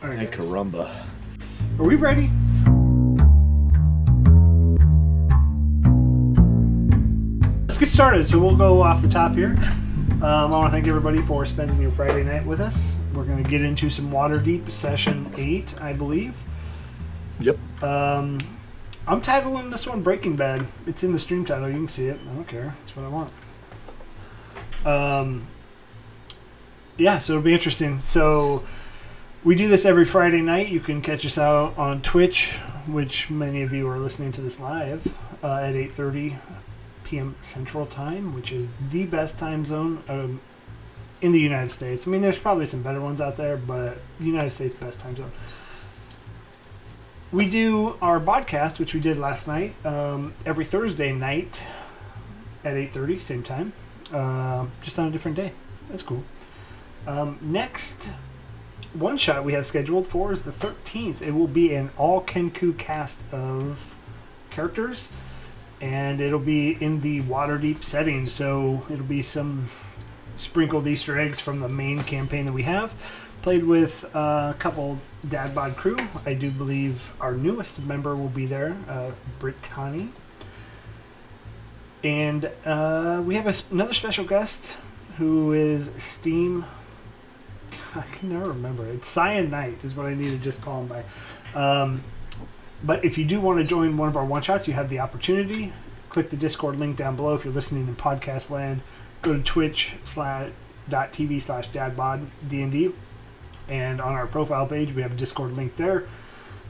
All right, Hey, caramba. Are we ready? Let's get started. So we'll go off the top here. I want to thank everybody for spending your Friday night with us. We're going to get into some Waterdeep Session 8, I believe. Yep. I'm titling this one Breaking Bad. It's in the stream title. You can see it. I don't care. That's what I want. Yeah, so it'll be interesting. So we do this every Friday night. You can catch us out on Twitch, which many of you are listening to this live at 8:30 p.m. Central Time, which is the best time zone in the United States. I mean, there's probably some better ones out there, but United States best time zone. We do our podcast, which we did last night, every Thursday night at 8:30, same time, just on a different day. That's cool. Next one shot we have scheduled for is the 13th. It will be an all Kenku cast of characters, and it'll be in the Waterdeep setting, so it'll be some sprinkled Easter eggs from the main campaign that we have. Played with a couple DadBod crew. I do believe our newest member will be there, Brittany. And we have another special guest who is Steam. I can never remember. It's Cyan Knight is what I need to just call him by. But if you do want to join one of our one-shots, you have the opportunity. Click the Discord link down below if you're listening in podcast land. Go to twitch.tv/DadBodDnd. And on our profile page, we have a Discord link there.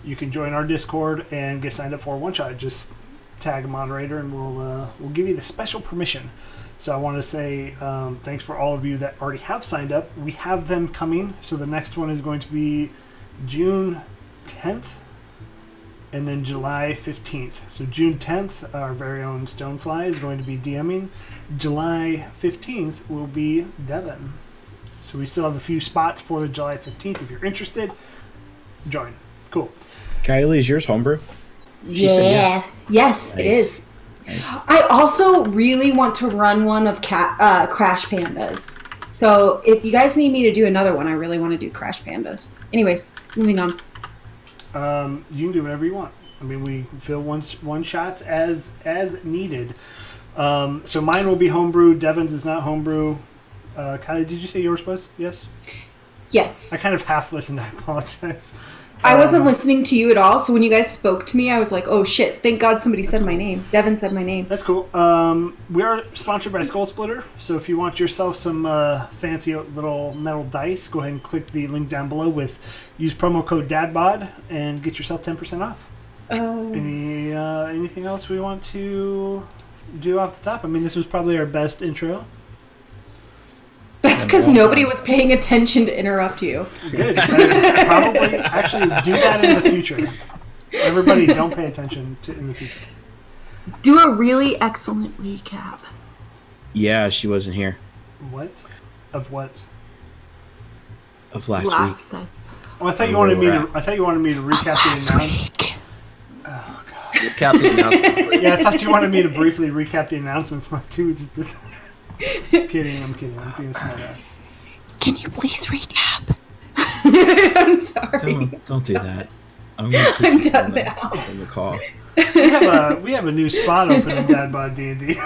You can join our Discord and get signed up for a one-shot. Just tag a moderator and we'll give you the special permission. So I want to say thanks for all of you that already have signed up. We have them coming. So the next one is going to be June 10th and then July 15th. So June 10th, our very own Stonefly is going to be DMing. July 15th will be Devin. So we still have a few spots for the July 15th. If you're interested, join. Cool. Kylie, is yours homebrew? Yeah. Yes, nice. It is. Nice. I also really want to run one of Crash Pandas. So if you guys need me to do another one, I really want to do Crash Pandas. Anyways, moving on. You can do whatever you want. I mean, we fill one shots as needed. So mine will be homebrew. Devin's is not homebrew. Kylie, did you say yours was? Yes? Yes. I kind of half listened. I apologize. I wasn't listening to you at all, so when you guys spoke to me, I was like, oh shit, thank God somebody said my name. Devin said my name. That's cool. We are sponsored by Skull Splitter, so if you want yourself some fancy little metal dice, go ahead and click the link down below use promo code DadBod and get yourself 10% off. Anything else we want to do off the top? I mean, this was probably our best intro. That's because nobody was paying attention to interrupt you. Good. Probably actually do that in the future. Everybody don't pay attention in the future. Do a really excellent recap. Yeah, she wasn't here. What? Of what? Of last week. Oh, I thought you wanted me to recap the announcement. Oh god. Recap the announcement. Yeah, I thought you wanted me to briefly recap the announcements, but we just did that. I'm kidding. I'm being a smartass. Can you please recap? I'm sorry. Don't do that. I'm done now. In the call. We have a new spot open in DadBodDnd.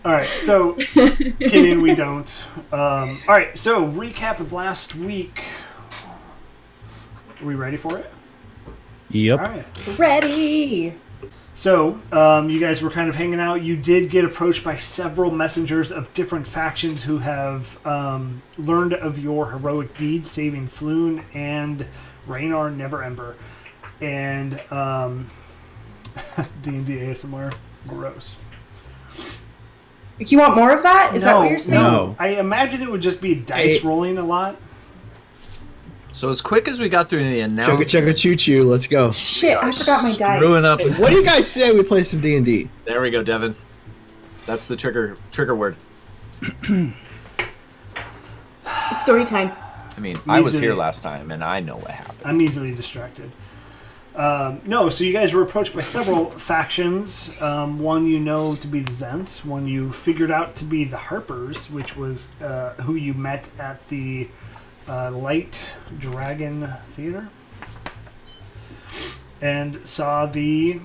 All right, so kidding, we don't. All right, so recap of last week. Are we ready for it? Yep. All right. Ready. So, you guys were kind of hanging out. You did get approached by several messengers of different factions who have learned of your heroic deed, saving Floon and Raynar Neverember. And D&D ASMR, gross. You want more of that? Is that what you're saying? No. I imagine it would just be dice rolling a lot. So as quick as we got through the announcement... Chugga chugga choo choo, let's go. Shit, I forgot my dice. Screwing up. Hey, what do you guys say we play some D&D? There we go, Devin. That's the trigger word. Story time. I mean, I was here last time, and I know what happened. I'm easily distracted. No, so you guys were approached by several factions. One you know to be the Zents. One you figured out to be the Harpers, which was who you met at the Light Dragon Theater. And saw the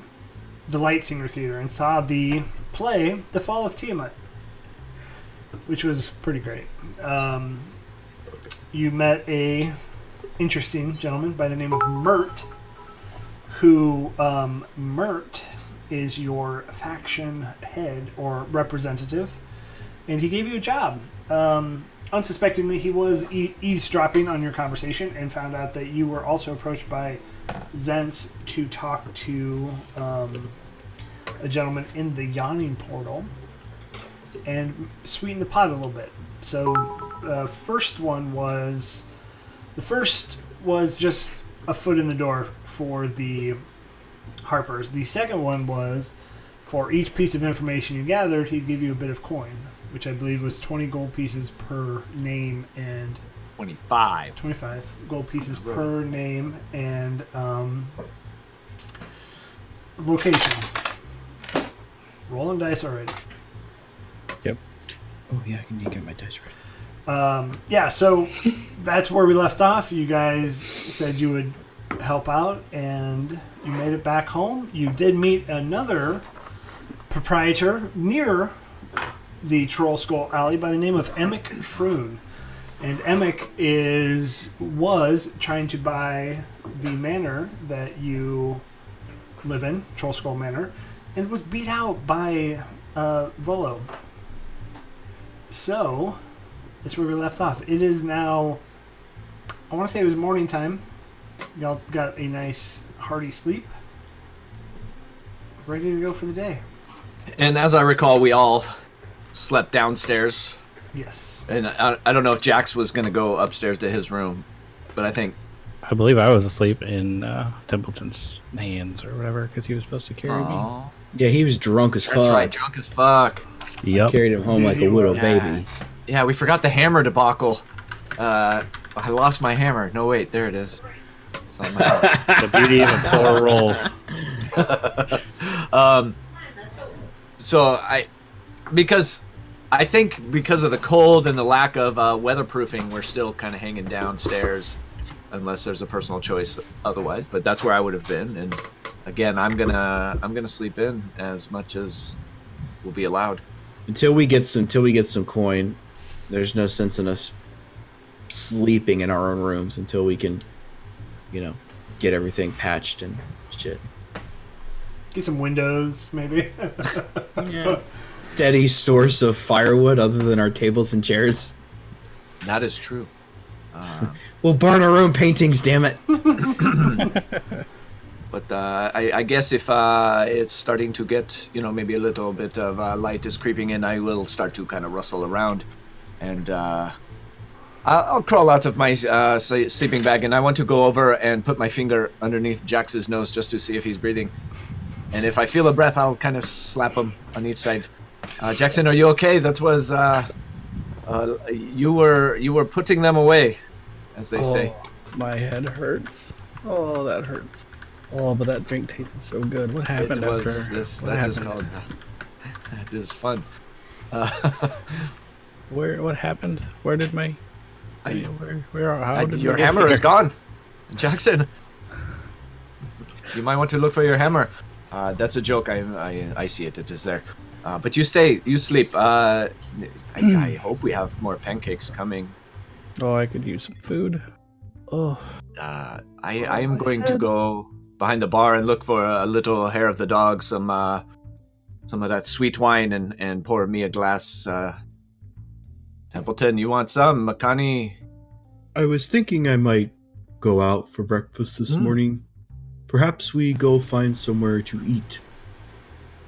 Light Singer Theater, and saw the play The Fall of Tiamat, which was pretty great. You met a interesting gentleman by the name of Mirt, who Mirt is your faction head or representative, and he gave you a job. Unsuspectingly, he was eavesdropping on your conversation and found out that you were also approached by Zents to talk to a gentleman in the Yawning Portal and sweeten the pot a little bit. So the first was just a foot in the door for the Harpers. The second one was, for each piece of information you gathered, he'd give you a bit of coin, which I believe was 20 gold pieces per name and 25 gold pieces per name and location. Rolling dice already. Yep. Oh yeah, I need to get my dice ready. So that's where we left off. You guys said you would help out, and you made it back home. You did meet another proprietor near the Troll Skull Alley by the name of Emic Froon. And Emic was trying to buy the manor that you live in, Troll Skull Manor, and was beat out by Volo. So that's where we left off. It is now, I want to say it was morning time. Y'all got a nice hearty sleep. Ready to go for the day. And as I recall, we all slept downstairs. Yes. And I don't know if Jax was going to go upstairs to his room, but I believe I was asleep in Templeton's hands or whatever because he was supposed to carry me. Yeah, he was drunk as fuck. That's right, drunk as fuck. Yep. Carried him home like a little baby. Yeah, we forgot the hammer debacle. I lost my hammer. No, wait, there it is. It's on my The beauty of a poor roll. Because I think because of the cold and the lack of weatherproofing, we're still kind of hanging downstairs, unless there's a personal choice otherwise. But that's where I would have been. And again, I'm gonna sleep in as much as will be allowed. Until we get some coin, there's no sense in us sleeping in our own rooms until we can, get everything patched and shit. Get some windows, maybe. Yeah. Steady source of firewood other than our tables and chairs. That is true. We'll burn our own paintings, damn it. But I guess if it's starting to get, maybe a little bit of light is creeping in, I will start to kind of rustle around. And I'll crawl out of my sleeping bag, and I want to go over and put my finger underneath Jax's nose just to see if he's breathing. And if I feel a breath, I'll kind of slap him on each side. Jackson, are you okay? That was you were putting them away, as they say. My head hurts. Oh, that hurts. Oh, but that drink tasted so good. What happened after? That is called. That is fun. What happened? Where did my? Your hammer is gone, Jackson. You might want to look for your hammer. That's a joke. I see it. It is there. But you sleep. I hope we have more pancakes coming. Oh, I could use some food. Oh. I am going to go behind the bar and look for a little hair of the dog, some of that sweet wine, and pour me a glass. Templeton, you want some? Makani? I was thinking I might go out for breakfast this morning. Perhaps we go find somewhere to eat.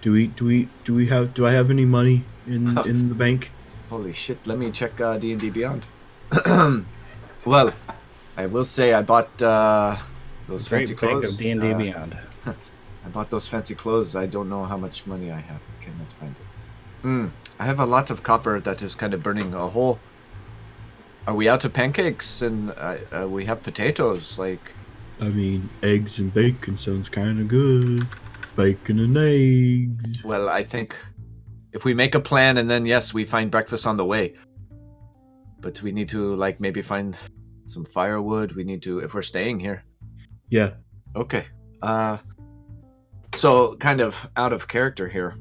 Do I have any money in the bank? Holy shit, let me check D&D Beyond. Well, I will say I bought those fancy clothes. Of D&D Beyond. I bought those fancy clothes. I don't know how much money I have. I cannot find it. I have a lot of copper that is kind of burning a hole. Are we out of pancakes? And we have potatoes, like... I mean, eggs and bacon sounds kind of good. Bacon and eggs. Well, I think if we make a plan and then, yes, we find breakfast on the way. But we need to, like, maybe find some firewood. We need to, if we're staying here. Yeah. Okay. So, kind of out of character here.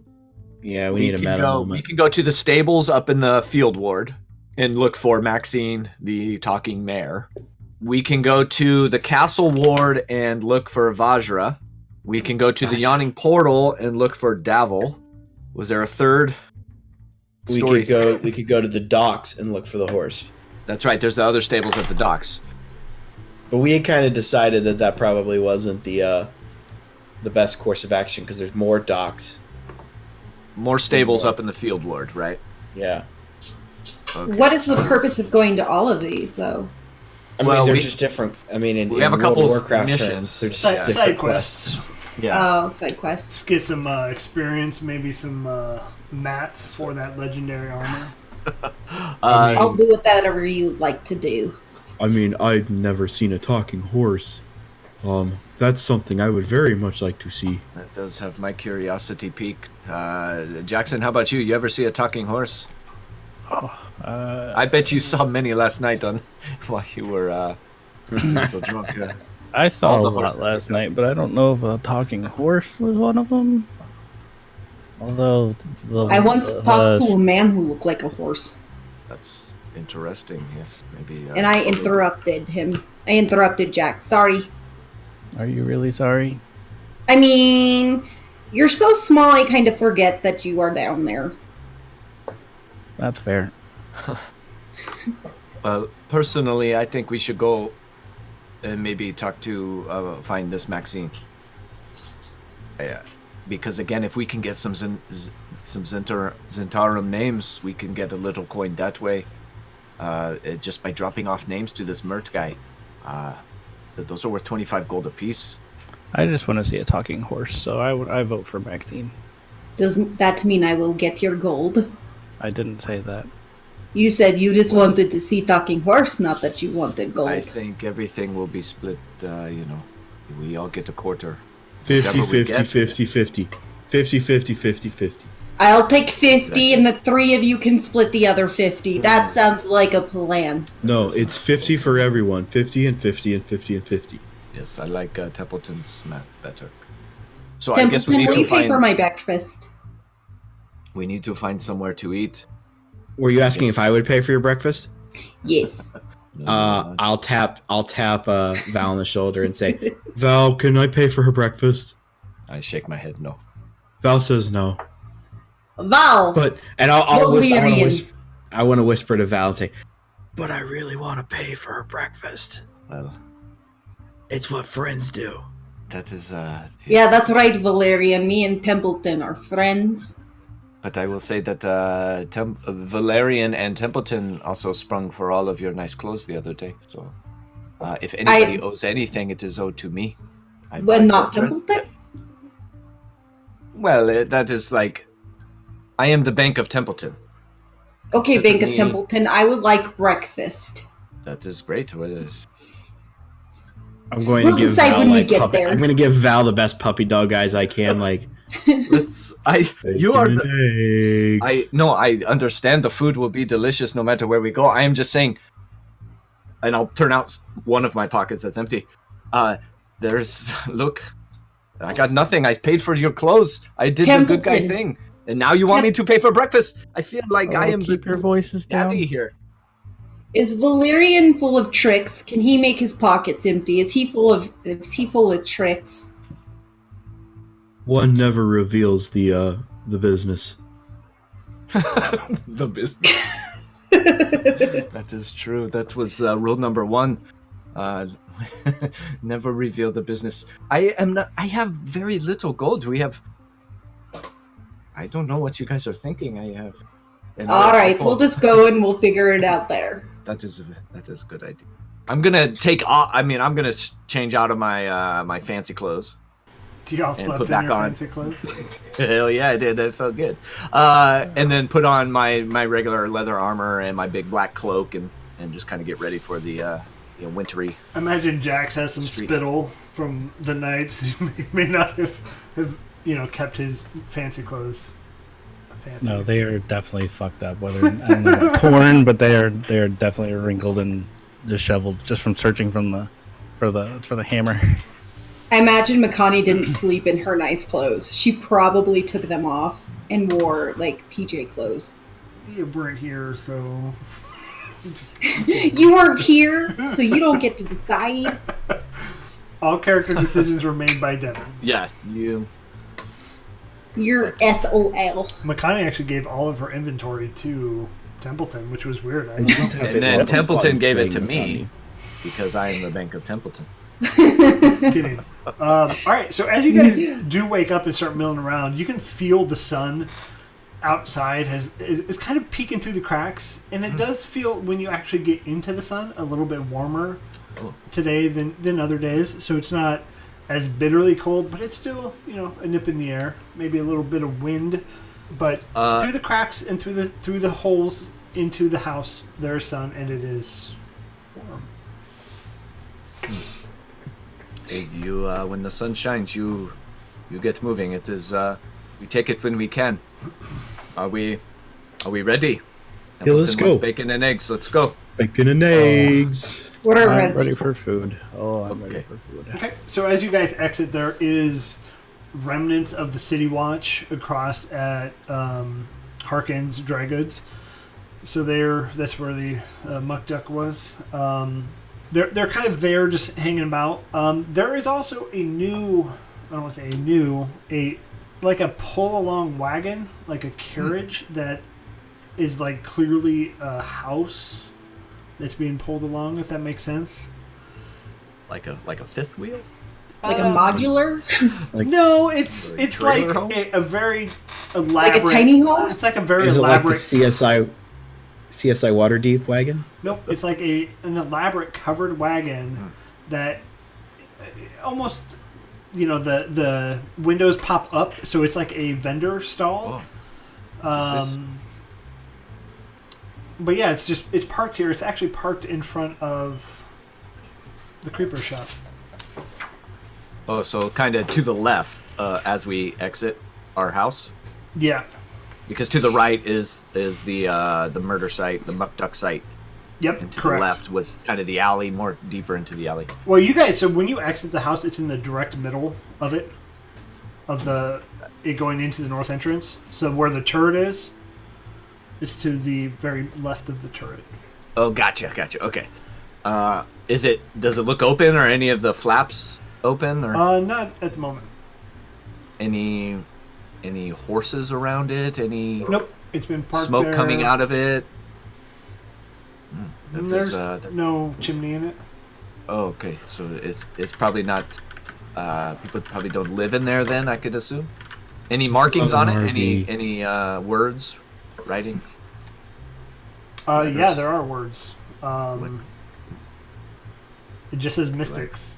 Yeah, we need a meta moment. We can go to the stables up in the field ward and look for Maxine, the talking mare. We can go to the castle ward and look for Vajra. We can go to the yawning portal and look for Davil. Was there a third? We could go to the docks and look for the horse. That's right. There's the other stables at the docks. But we had kind of decided that probably wasn't the best course of action because there's more docks. More stables up in the field ward, right? Yeah. Okay. What is the purpose of going to all of these, though? I mean, they're just different. I mean, we have a World couple of Warcraft missions. terms, they're just Side different quests. Yeah. Oh, side quests. Let's get some experience, maybe some mats for that legendary armor. I'll do whatever you like to do. I mean, I'd never seen a talking horse. That's something I would very much like to see. That does have my curiosity peaked. Jackson, how about you? You ever see a talking horse? I bet you saw many last night while you were still drunk. I saw All a the lot horses last are night, but I don't know if a talking horse was one of them. Although I once talked to a man who looked like a horse, That's interesting. Yes, maybe. and I interrupted him. I interrupted Jack. Sorry. Are you really sorry? I mean, you're so small, I kind of forget that you are down there. That's fair. Well, personally, I think we should go and maybe talk to find this Maxine. Yeah, because again, if we can get some Zentarum names, we can get a little coin that way. Just by dropping off names to this Mirt guy. Those are worth 25 gold apiece. I just want to see a talking horse, so I vote for Maxine. Does that mean I will get your gold? I didn't say that. You said you just wanted to see talking horse, not that you wanted gold. I think everything will be split, we all get a quarter. 50, Whatever we 50, get. 50, 50. 50, 50, 50, 50. I'll take 50 and the three of you can split the other 50. That sounds like a plan. No, it's 50 for everyone. 50 and 50 and 50 and 50. Yes, I like Templeton's math better. So I guess we Templeton, need will to you pay for find. my breakfast? We need to find somewhere to eat. Were you asking if I would pay for your breakfast? Yes. I'll tap Val on the shoulder and say, Val, can I pay for her breakfast? I shake my head no. Val says no. Val! I want to whisper to Val and say, but I really want to pay for her breakfast. Well, It's what friends do. that is. Yeah, that's right, Valerian. Me and Templeton are friends. But I will say that Valerian and Templeton also sprung for all of your nice clothes the other day. So, if anybody owes anything, it is owed to me. But not Templeton? Well, that is like, I am the Bank of Templeton. Okay, So to Bank of me- Templeton, I would like breakfast. That is great. What is? I'm going We'll to give decide Val when we my get puppy. there. I'm going to give Val the best puppy dog eyes I can. Like, You are. Bacon and eggs. I understand the food will be delicious no matter where we go. I am just saying, and I'll turn out one of my pockets that's empty. Look, I got nothing. I paid for your clothes. I did the good guy Templeton. thing, and now you want me to pay for breakfast. I feel like I am Keep your voices down. daddy here. Is Valerian full of tricks? Can he make his pockets empty? Is he full of tricks? One never reveals the business. The business. That is true. That was rule number 1. Never reveal the business. I have very little gold. I don't know what you guys are thinking. All right, we'll just go and we'll figure it out there. That is a good idea. I'm gonna change out of my fancy clothes. Do y'all And slept put in back your on. fancy clothes? Hell yeah, I did. That felt good. And then put on my regular leather armor and my big black cloak and just kind of get ready for the wintry. Imagine Jax has some Street. spittle from the nights. He may not have kept his fancy clothes fancy. No, they are definitely fucked up. Whether I don't know about torn, but they are definitely wrinkled and disheveled just from searching for the hammer. I imagine Makani didn't sleep in her nice clothes. She probably took them off and wore like PJ clothes. You weren't here, so You weren't here, so you don't get to decide. all character decisions were made by Devin. Yeah, you. You're SOL. Makani actually gave all of her inventory to Templeton, which was weird. And then Templeton gave it to me because I am the Bank of Templeton. Kidding. All right, so as you guys do wake up and start milling around, you can feel the sun outside is kind of peeking through the cracks, and it does feel, when you actually get into the sun, a little bit warmer today than other days. So it's not as bitterly cold, but it's still, a nip in the air, maybe a little bit of wind, but through the cracks and through the holes into the house, there's sun, and it is warm. Hey, you, when the sun shines, you get moving. It is, we take it when we can. Are we ready? Yeah, let's go. Bacon and eggs. Let's go. Bacon and eggs. What are I'm ready for food. Oh, I'm ready Okay. for food. Okay, so as you guys exit, there is remnants of the City Watch across at Harkin's Dry Goods. So that's where the Muck Duck was. They're kind of there, just hanging about. There is also a new, I don't want to say like a pull-along wagon, like a carriage that is like clearly a house that's being pulled along, if that makes sense. Like a fifth wheel. like a modular? No, it's like trailer home? a very elaborate. Like a tiny home? It's like a very Is it like the elaborate. CSI Waterdeep wagon? Nope, it's like an elaborate covered wagon that almost, the windows pop up, so it's like a vendor stall. But yeah, it's parked here. It's actually parked in front of the creeper shop. Oh, so kind of to the left as we exit our house. Yeah. Because to the right is the murder site, the Muck Duck site. Yep. And to correct. the left was kind of the alley, more deeper into the alley. Well, you guys. So when you exit the house, it's in the direct middle of it, it going into the north entrance. So where the turret is to the very left of the turret. Oh, gotcha. Okay. Does it look open, or any of the flaps open, or Not at the moment. any horses around it? Any Nope. It's been parked smoke there. coming out of it? There's no chimney in it. Oh, okay. So it's probably not. People probably don't live in there. Then I could assume. Any markings on it? RV. Any words, writing? Yeah, there are words. It just says mystics.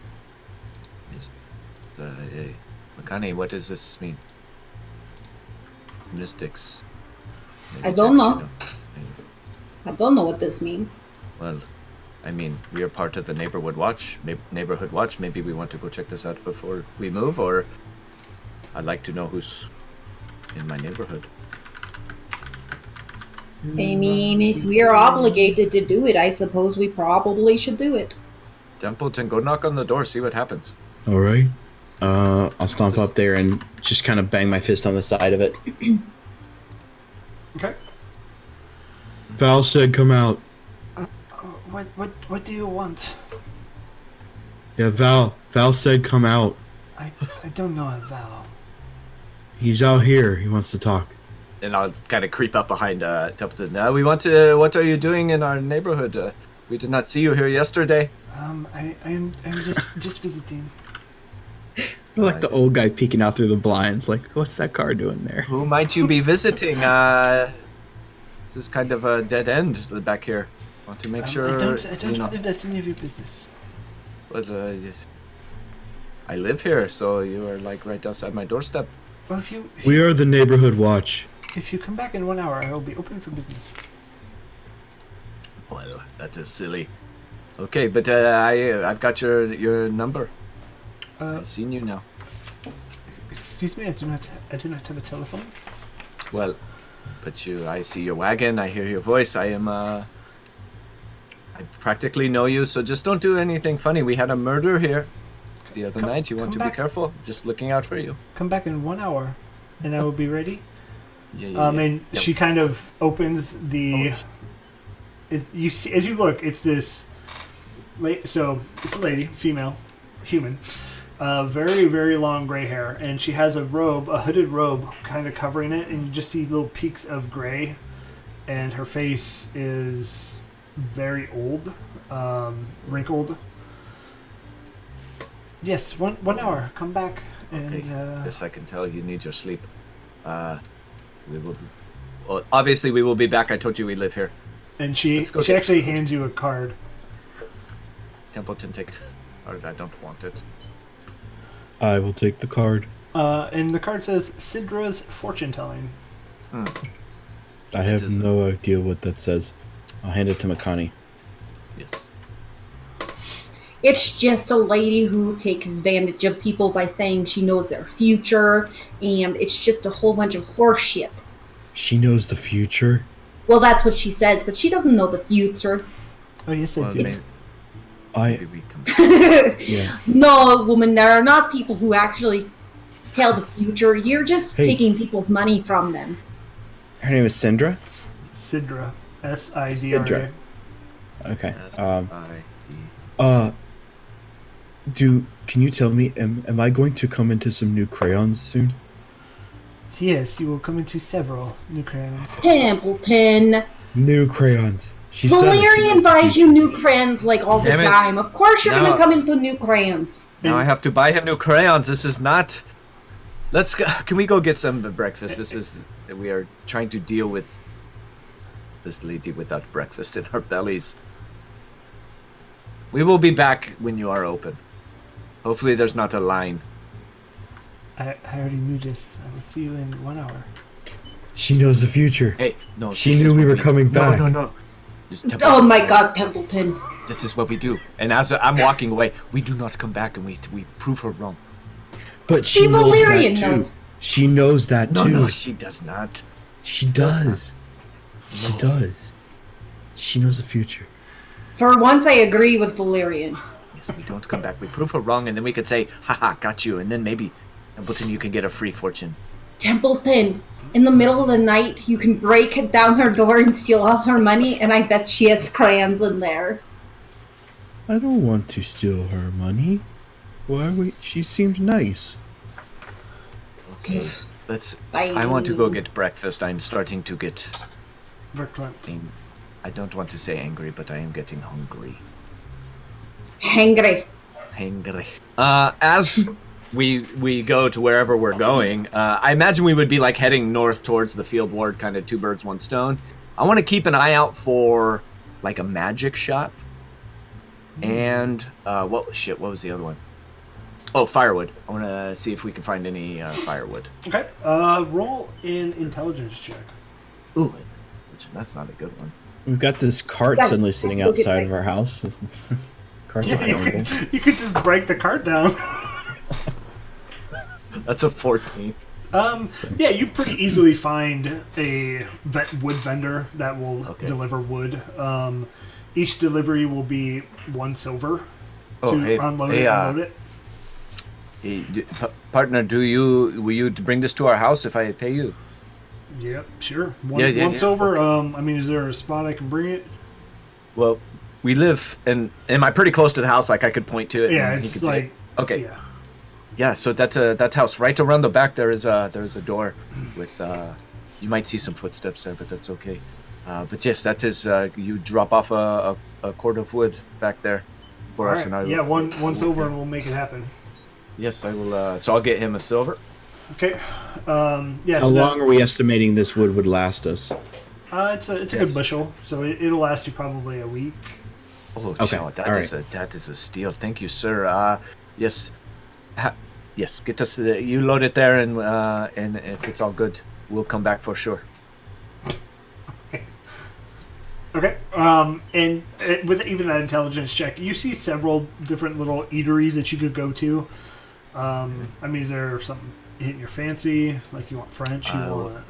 Makani, what does this mean? Mystics. Maybe I it's don't actually know. I don't know what this means. Well, I mean, we are part of the neighborhood watch. Maybe we want to go check this out before we move, or I'd like to know who's in my neighborhood. I mean, if we are obligated to do it, I suppose we probably should do it. Templeton, go knock on the door, see what happens. All right. I'll stomp up there and just kind of bang my fist on the side of it. Okay. Val said, "Come out." What do you want? Yeah, Val said, "Come out." I don't know a Val. He's out here. He wants to talk. And I'll kind of creep up behind Templeton. What are you doing in our neighborhood? We did not see you here yesterday. I'm just visiting. Like the old guy peeking out through the blinds. Like, what's that car doing there? Who might you be visiting? This is kind of a dead end back here. Want to make sure. I don't you know, believe that's any of your business. But I live here, so you are like right outside my doorstep. Well, We are the neighborhood watch. if you come back in 1 hour, I will be open for business. Well, that is silly. Okay, but I've got your number. Uh, I've seen you now. Excuse me, I do not have a telephone. Well, but I see your wagon. I hear your voice. I practically know you. So just don't do anything funny. We had a murder here the other night. You want to be careful. Just looking out for you. Come back in 1 hour, and I will be ready. Yeah. And she kind of opens the. You see, as you look, it's this. So it's a lady, female, human, very very long gray hair, and she has a hooded robe, kind of covering it, and you just see little peaks of gray, and her face is very old, wrinkled. Yes, one hour. Come back, and Okay. Yes, I can tell you need your sleep. We will. Well, obviously, we will be back. I told you we live here. And she Let's go actually hands you a card. Templeton, take it. Or I don't want it. I will take the card. And the card says Sidra's fortune telling. I have no idea what that says. I'll hand it to Makani. Yes. It's just a lady who takes advantage of people by saying she knows their future, and it's just a whole bunch of horse shit. She knows the future. Well, that's what she says, but she doesn't know the future. Oh yes, I Well, do. maybe we can. Yeah. No, woman, there are not people who actually tell the future. You're just Hey. taking people's money from them. Her name is Sindra. Sidra, Sidra. Sidra. Okay. I- Can you tell me, am I going to come into some new crayons soon? Yes, you will come into several new crayons. Templeton. New crayons. She said it. She Valerian knows the buys you future. new crayons like all the Damn it. time. Of course you're No. gonna come into new crayons. Now I have to buy him new crayons. This is not. Let's go. Can we go get some breakfast? We are trying to deal with this lady without breakfast in our bellies. We will be back when you are open. Hopefully there's not a line. I already knew this. I will see you in 1 hour. She knows the future. Hey, no. She this is knew we what were coming back. No. Just Oh my god, Templeton. This is what we do. And as I'm walking away, we do not come back and we prove her wrong. But See, she knows Valerian that too. knows. She knows that too. No, she does not. She does. She does. She knows the future. For once, I agree with Valerian. Yes, we don't come back. We prove her wrong, and then we could say, haha, got you. And then maybe, Templeton, you can get a free fortune. Templeton, in the middle of the night, you can break down her door and steal all her money, and I bet she has crayons in there. I don't want to steal her money. Why we? She seemed nice. Okay, let's. Bye. I want to go get breakfast. I'm starting to get. Verklempt. I don't want to say angry, but I am getting hungry. Hangry. Hungry. As we go to wherever we're going, I imagine we would be like heading north towards the field ward, kind of two birds, one stone. I want to keep an eye out for like a magic shop. And what was the other one? Oh, firewood. I want to see if we can find any firewood. Okay. Roll an intelligence check. Ooh, that's not a good one. We've got this cart Yeah, suddenly sitting let's go get outside of our house. Cart's Yeah, available. you could just break the cart down. That's a 14. Yeah, you pretty easily find a wood vendor that will Okay. deliver wood. Each delivery will be 1 silver Oh, to hey, unload hey, it. Unload it. Partner, will you bring this to our house if I pay you? Yep, sure. Yeah, One silver. I mean, is there a spot I can bring it? Well, we live, and am I pretty close to the house? Like I could point to it. Yeah, and he it's could like say, okay, Yeah. yeah. So that house right around the back. There's a door with. You might see some footsteps there, but that's okay. But yes, that is. You drop off a cord of wood back there for All us, right. and I will. Yeah, one silver, and we'll make it happen. Yes, I will. So I'll get him a silver. Okay. Yeah. How long are we estimating this wood would last us? It's a good bushel, so it'll last you probably a week. Oh, Okay, Joe, all that is a steal. Thank you, sir. Yes, yes. Get us. You load it there, and if it's all good, we'll come back for sure. Okay. And with even that intelligence check, you see several different little eateries that you could go to. I mean, is there something hitting your fancy? Like you want French? You want?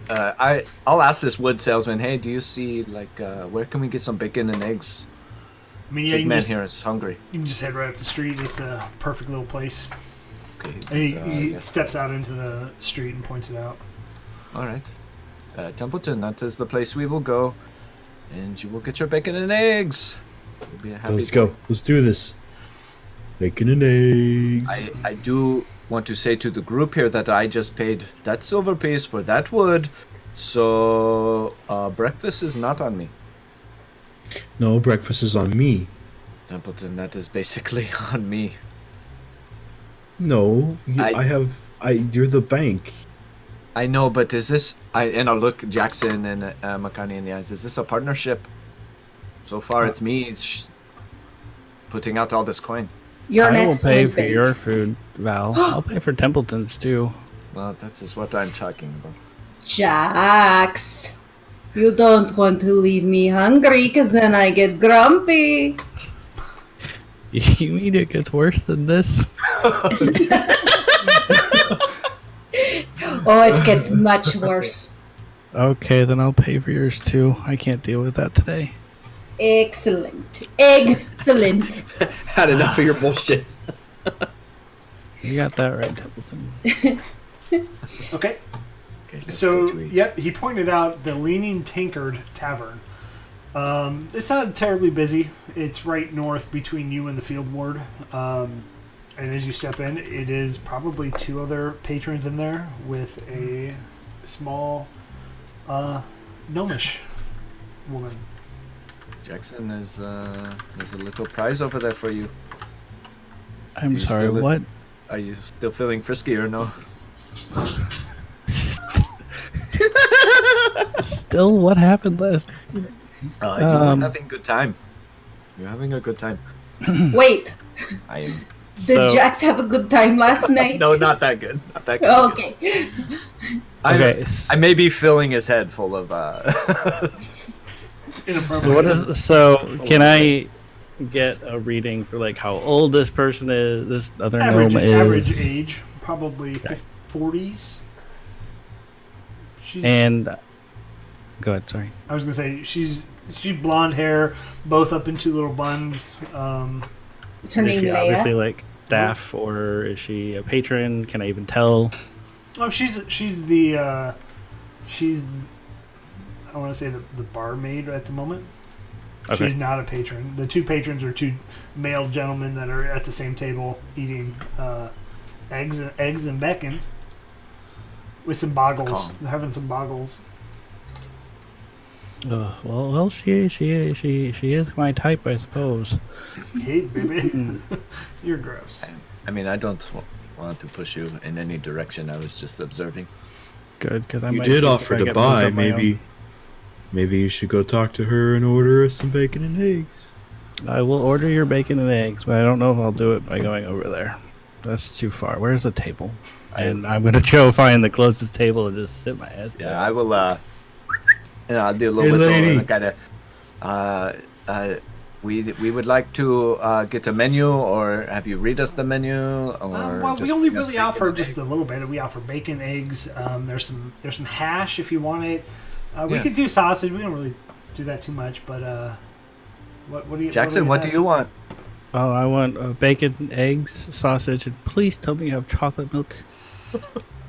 I'll ask this wood salesman. Hey, do you see like where can we get some bacon and eggs? I mean, yeah, Big man here is hungry. You can just head right up the street. It's a perfect little place. Okay. And he steps out into the street and points it out. All right. Templeton, that is the place we will go. And you will get your bacon and eggs. You'll be a happy Let's go. Let's do this. Bacon and eggs. I do want to say to the group here that I just paid that silver piece for that wood. So breakfast is not on me. No, breakfast is on me. Templeton, that is basically on me. No, you're the bank. I know, but is this... and I'll look Jackson and Makani in the eyes. Is this a partnership? So far, it's me putting out all this coin. You're an I will pay excellent for bank. your food, Val. I'll pay for Templeton's too. Well, that is what I'm talking about. Jax, you don't want to leave me hungry because then I get grumpy. You mean it gets worse than this? Oh, it gets much worse. Okay, then I'll pay for yours too. I can't deal with that today. Excellent. Excellent. Had enough of your bullshit. You got that right, Templeton. Okay. Okay, let's So, go to eat. yep, he pointed out the Leaning Tankard Tavern. It's not terribly busy. It's right north between you and the field ward. And as you step in, it is probably 2 other patrons in there with a small gnomish woman. Jackson, there's a little prize over there for you. I'm You sorry, still- what? Are you still feeling frisky or no? Still, what happened last? You are having a good time. You're having a good time. Wait, I am. did Jax have a good time last night? No, not that good. Not that good. Okay. Okay, I may be filling his head full of. Inappropriate. So can I get a reading for like how old this person is? This other gnome is. Average age, probably 40s. And go ahead. Sorry. I was gonna say she's blonde hair, both up in 2 little buns. Is her Is name she obviously Leia? like staff or is she a patron? Can I even tell? Oh, she's I want to say the barmaid at the moment. Okay. She's not a patron. The 2 patrons are 2 male gentlemen that are at the same table eating eggs and bacon with some boggles. Calm. They're having some boggles. Well, she is my type, I suppose. Hey, baby, you're gross. I mean, I don't want to push you in any direction. I was just observing. Good, because I You might did think offer if I to get buy. moved on my own. Maybe you should go talk to her and order us some bacon and eggs. I will order your bacon and eggs, but I don't know if I'll do it by going over there. That's too far. Where's the table? And I'm gonna go find the closest table and just sit my ass down. Yeah, I will. And I'll do a little Hey, whistle lady. and kind of. We would like to get a menu, or have you read us the menu, or Well, we just only bring us really bacon offer and just eggs? a little bit. We offer bacon, eggs. There's some hash if you want it. We Yeah. could do sausage. We don't really do that too much, but what do you? Jackson, what do have? you want? Oh, I want bacon, eggs, sausage, and please tell me you have chocolate milk.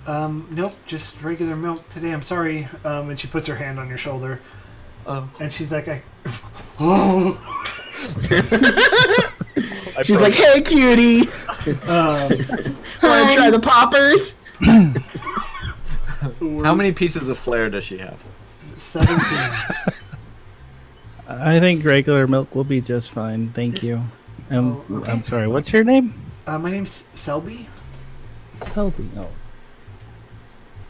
Nope, just regular milk today. I'm sorry. And she puts her hand on your shoulder, Oh, and she's like, "Oh." She's like, "Hey, cutie, want to try the poppers?" how many pieces of flair does she have? 17. I think regular milk will be just fine. Thank you. Oh, okay. I'm sorry. What's your name? My name's Selby. Selby. No.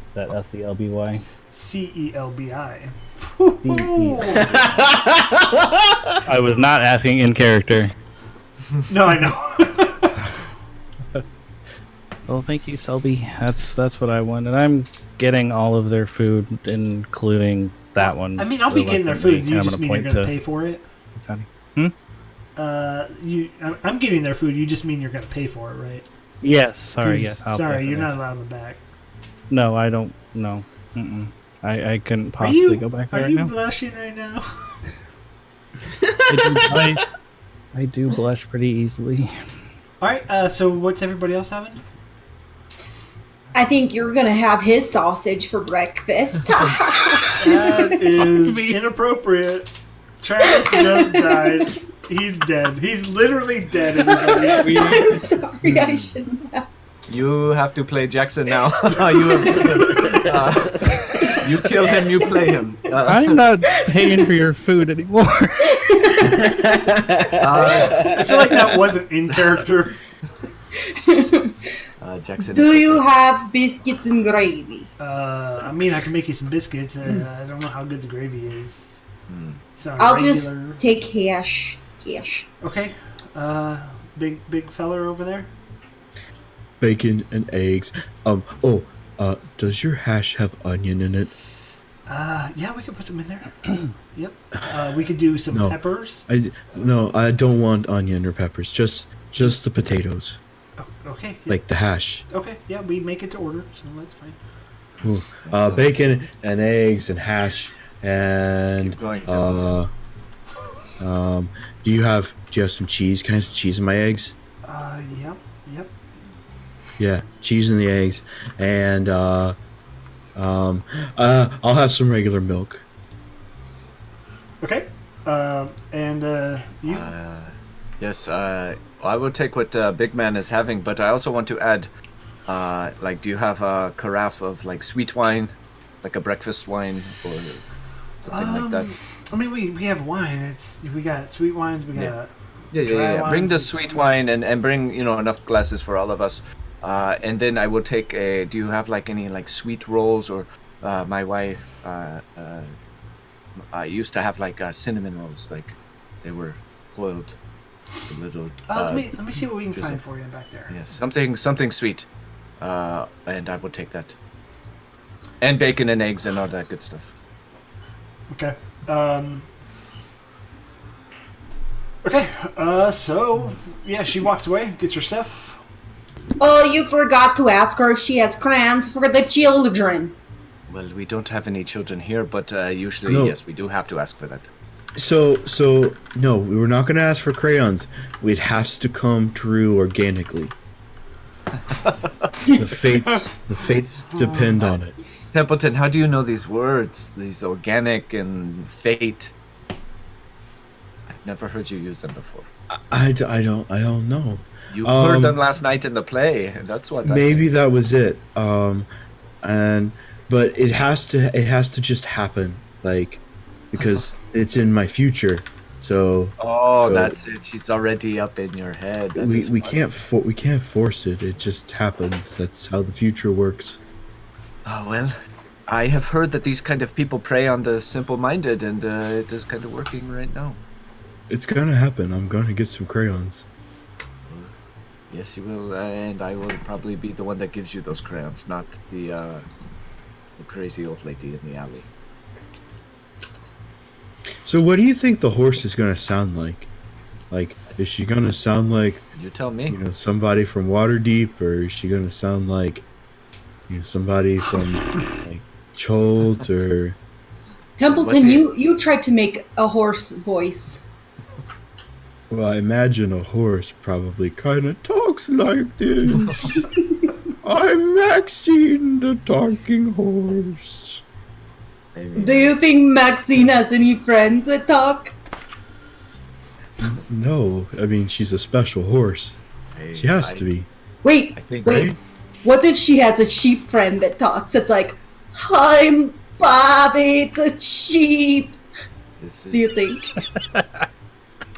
Is that SELBY? CELBI. I was not asking in character. No, I know. Well, thank you, Selby. That's what I want, and I'm getting all of their food, including that one. I mean, I'll be getting their food. You just mean you're going to pay for it? Hmm? I'm getting their food. You just mean you're going to pay for it, right? Yes. Sorry. Yes. Sorry, you're not allowed in the back. No, I don't. No. Mm-mm. I couldn't possibly go back there right now. Are you blushing right now? I do blush pretty easily. All right. So what's everybody else having? I think you're gonna have his sausage for breakfast. That is inappropriate. Travis just died. He's dead. He's literally dead, everybody. I'm sorry, I shouldn't have. You have to play Jackson now. You kill him, you play him. I'm not paying for your food anymore. I feel like that wasn't in character. Jackson. Do you have biscuits and gravy? I mean, I can make you some biscuits. I don't know how good the gravy is. I'll just take hash. Hash. Okay. Big fella over there. Bacon and eggs. Does your hash have onion in it? Yeah, we could put some in there. Yep. We could do some peppers. I don't want onion or peppers. Just the potatoes. Oh, okay. Yep. Like the hash. Okay. Yeah, we make it to order, so that's fine. Ooh. Bacon and eggs and hash and do you have some cheese? Can I have some cheese in my eggs? Yep. Yeah, cheese in the eggs, and I'll have some regular milk. Okay. And you? Yes. I will take what Big Man is having, but I also want to add, do you have a carafe of sweet wine, like a breakfast wine or something like that? I mean, we have wine. We got sweet wines. We got yeah. Bring the sweet wine and bring enough glasses for all of us. And then I will take a. Do you have any sweet rolls or my wife used to have cinnamon rolls, they were boiled a little. Let me see what we can find for you back there. Yes, something sweet, and I will take that. And bacon and eggs and all that good stuff. Okay. Okay. So yeah, she walks away, gets her stuff. Oh, you forgot to ask her if she has crayons for the children. Well, we don't have any children here, but usually, yes, we do have to ask for that. So no, we were not going to ask for crayons. It has to come true organically. The fates depend on it. Templeton, how do you know these words? These organic and fate. I've never heard you use them before. I don't know. You heard them last night in the play, and that's what. Maybe that was it. But it has to just happen, because it's in my future. So. Oh, that's it. She's already up in your head. We can't force it. It just happens. That's how the future works. Oh well, I have heard that these kind of people prey on the simple-minded, and it is kind of working right now. It's gonna happen. I'm gonna get some crayons. Yes, you will, and I will probably be the one that gives you those crayons, not the crazy old lady in the alley. So what do you think the horse is gonna sound like? Is she gonna sound like... You tell me. Somebody from Waterdeep, or is she gonna sound like... somebody from, Cholt, or... Templeton, you tried to make a horse voice. Well, I imagine a horse probably kind of talks like this. I'm Maxine, the talking horse. Do you think Maxine has any friends that talk? No, I mean, she's a special horse. She has to be. Wait. What if she has a sheep friend that talks? It's like, I'm Bobby the sheep. Do you think?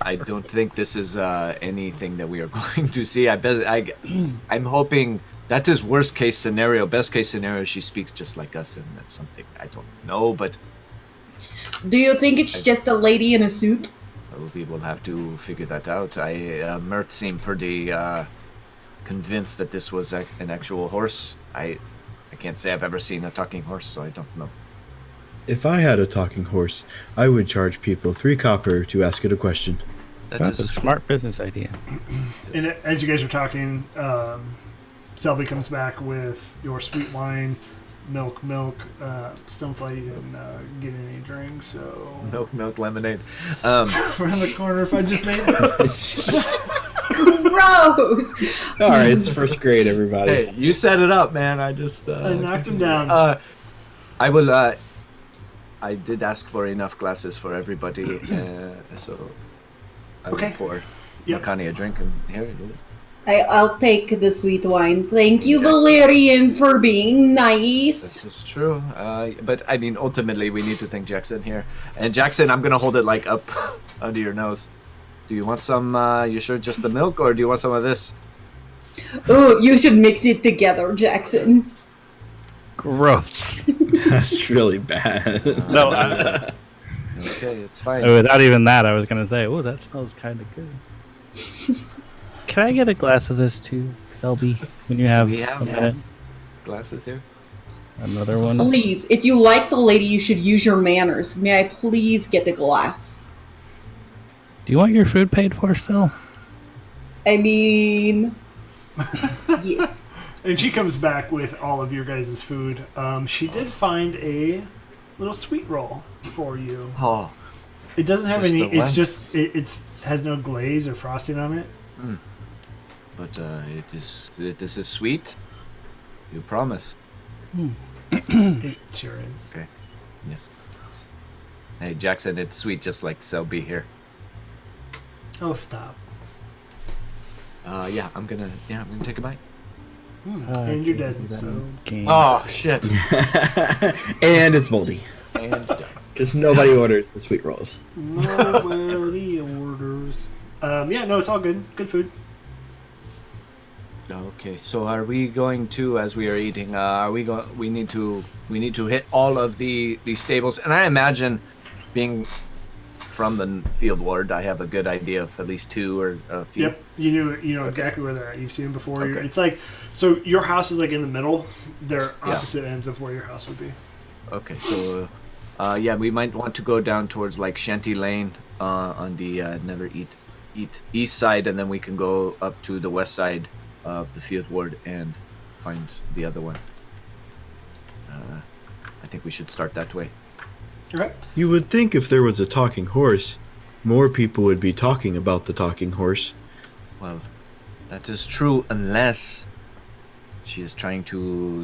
I don't think this is anything that we are going to see. I'm hoping that is worst case scenario. Best case scenario, she speaks just like us, and that's something I don't know. But do you think it's just a lady in a suit? We will have to figure that out. Mirt seemed pretty convinced that this was an actual horse. I can't say I've ever seen a talking horse, so I don't know. If I had a talking horse, I would charge people 3 copper to ask it a question. That's a smart business idea. And as you guys were talking, Selby comes back with your sweet wine, milk. Stonefly, you didn't get any drink, so Milk, lemonade. around the corner. If I just made it. Gross. All right, it's first grade, everybody. Hey, you set it up, man. I just I knocked him down. I will. I did ask for enough glasses for everybody, so I will pour Yep. Makani a drink, and here it is. I'll take the sweet wine. Thank you, Valerian, for being nice. This is true. But I mean, ultimately, we need to thank Jackson here. And Jackson, I'm gonna hold it like up under your nose. Do you want some? You sure just the milk, or do you want some of this? Oh, you should mix it together, Jackson. Gross. That's really bad. No, Okay, it's fine. without even that, I was gonna say, oh, that smells kind of good. Can I get a glass of this too, Selby? When you have, We have a minute? glasses here. Another one. Please, if you like the lady, you should use your manners. May I please get the glass? Do you want your food paid for still? I mean, yes. And she comes back with all of your guys' food. She did find a little sweet roll for you. Oh, It doesn't have Just any. the It's one? just it's has no glaze or frosting on it. but this is sweet. You promise? It sure is. Okay. Yes. Hey Jackson, it's sweet, just like Selby here. Oh, stop. Yeah, I'm gonna take a bite. And you're dead. So. Game. Oh shit! And it's moldy. And Because nobody orders the sweet rolls. Nobody orders. Yeah, no, it's all good. Good food. okay, so are we going to, as we are eating, are we going? We need to hit all of the stables, and I imagine, being from the field ward, I have a good idea of at least 2 or a few. Yep, you know exactly where they're at. You've seen them before. Okay. It's like, so your house is like in the middle. They're Yeah. opposite ends of where your house would be. Okay, so yeah, we might want to go down towards like Shanty Lane on the Never Eat east side, and then we can go up to the west side of the field ward and find the other one. I think we should start that way. Okay. You would think if there was a talking horse, more people would be talking about the talking horse. Well, that is true unless she is trying to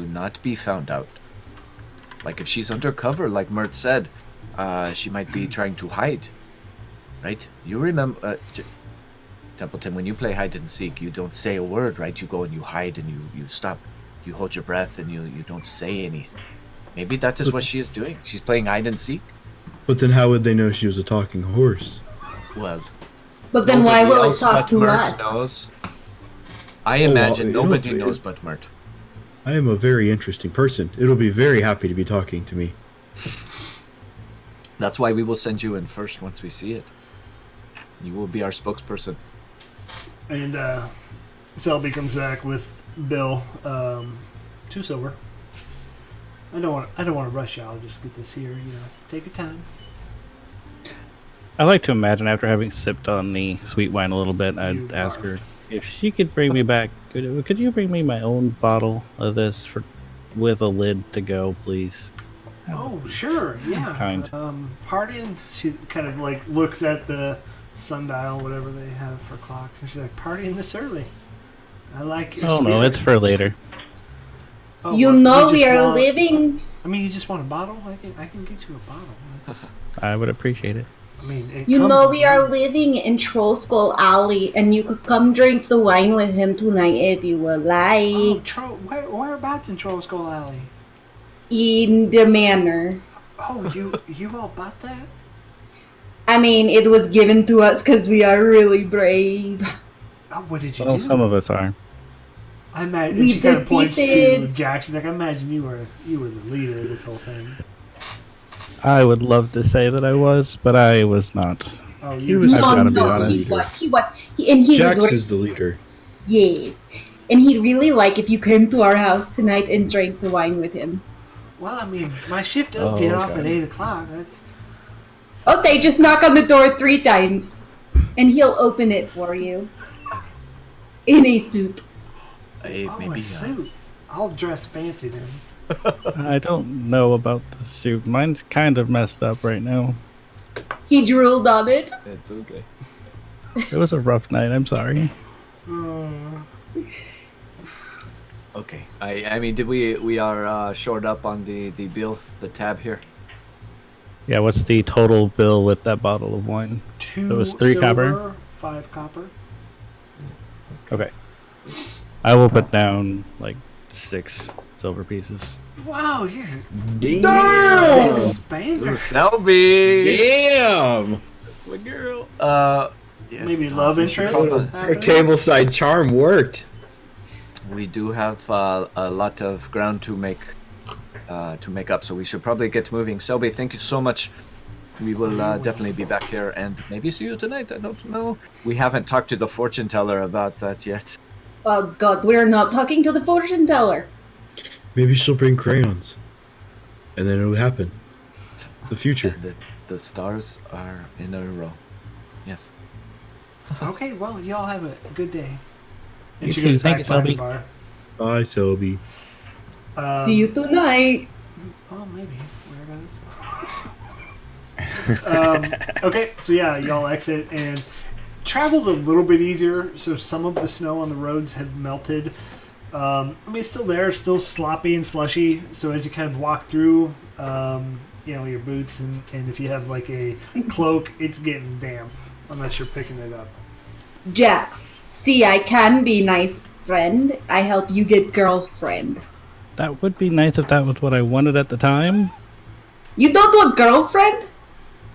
not be found out. Like if she's undercover, like Mirt said, she might be trying to hide. Right? You remember, Templeton, when you play hide and seek, you don't say a word, right? You go and you hide and you stop. You hold your breath and you don't say anything. Maybe that is what she is doing. She's playing hide and seek. But then how would they know she was a talking horse? Well, But then why nobody will it else talk but to Mirt us? knows. I imagine it'll nobody do it. knows but Mirt. I am a very interesting person. It'll be very happy to be talking to me. That's why we will send you in first once we see it. You will be our spokesperson. And Selby comes back with Bill, 2 silver. I don't want to rush you. I'll just get this here. Take your time. I like to imagine after having sipped on the sweet wine a little bit, I'd You ask barf. her if she could bring me back. Could you bring me my own bottle of this with a lid to go, please? Oh, sure. Yeah. Kind. Partying. She kind of like looks at the sundial, whatever they have for clocks, and she's like, "Partying this early. I like your Oh no, spirit." it's for later. Oh, You well, know just we are want- living. I mean, you just want a bottle? I can get you a bottle. That's, I would appreciate it. I mean, it You comes know in we are handy. living in Troll Skull Alley, and you could come drink the wine with him tonight if you would Oh, like. whereabouts in Troll Skull Alley? In the manor. Oh, you all bought that? I mean, it was given to us because we are really brave. Oh, what did you Well, do? some of us are. I imagine We she kind of points to defeated- Jack. She's like, I imagine you were the leader of this whole thing. I would love to say that I was, but I was not. Oh, He was- I've No, gotta be no, honest. he was. He Jax was. is the leader. Yes. And he'd really like if you came to our house tonight and drank the wine with him. Well, I mean, my shift does get off at 8 o'clock. That's Okay, just knock on the door 3 times, and he'll open it for you. In a suit. a suit. I'll dress fancy then. I don't know about the suit. Mine's kind of messed up right now. He drooled on it. It's okay. It was a rough night. I'm sorry. Okay. I mean, did we are shored up on the bill, the tab here? Yeah, what's the total bill with that bottle of wine? 2 It was 3 silver, copper? 5 copper. Okay. I will put down like 6 silver pieces. Wow, you're Damn! expander. Selby! Damn! My girl. Yes. Maybe love interest. Her tableside charm worked. We do have a lot of ground to make up, so we should probably get moving. Selby, thank you so much. We will definitely be back here and maybe see you tonight. I don't know. We haven't talked to the fortune teller about that yet. Oh God, we're not talking to the fortune teller. Maybe she'll bring crayons, and then it'll happen. The future. The stars are in a row. Yes. Okay, well, y'all have a good day. And You she too. goes Thank back you, behind the Selby. bar. Bye, Selby. See you tonight. Oh, maybe. Weirdos. Okay, so yeah, y'all exit, and travel's a little bit easier. So some of the snow on the roads have melted. I mean, it's still there, it's still sloppy and slushy. So as you kind of walk through, your boots, and if you have like a cloak, it's getting damp unless you're picking it up. Jax, see, I can be nice friend. I help you get girlfriend. That would be nice if that was what I wanted at the time. You don't want girlfriend?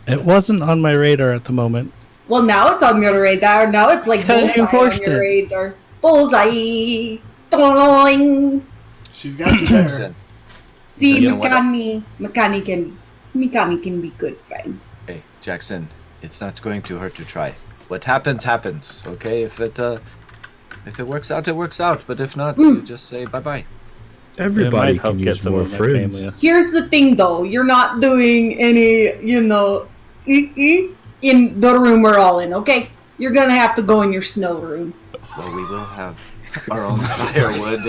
It wasn't on my radar at the moment. Well, now it's on your radar. Now it's like Because you bullseye forced on your it. radar. Bullseye. Doing. She's got you there. Jackson. See, You know what? Mikani can be good friend. Hey, Jackson. It's not going to hurt to try. What happens, happens. Okay, if it works out, it works out. But if not, you just say bye-bye. Everybody It might help can get use some more of my friends. family. Here's the thing, though. You're not doing any, in the room we're all in, okay? You're gonna have to go in your snow room. Well, we will have our own firewood.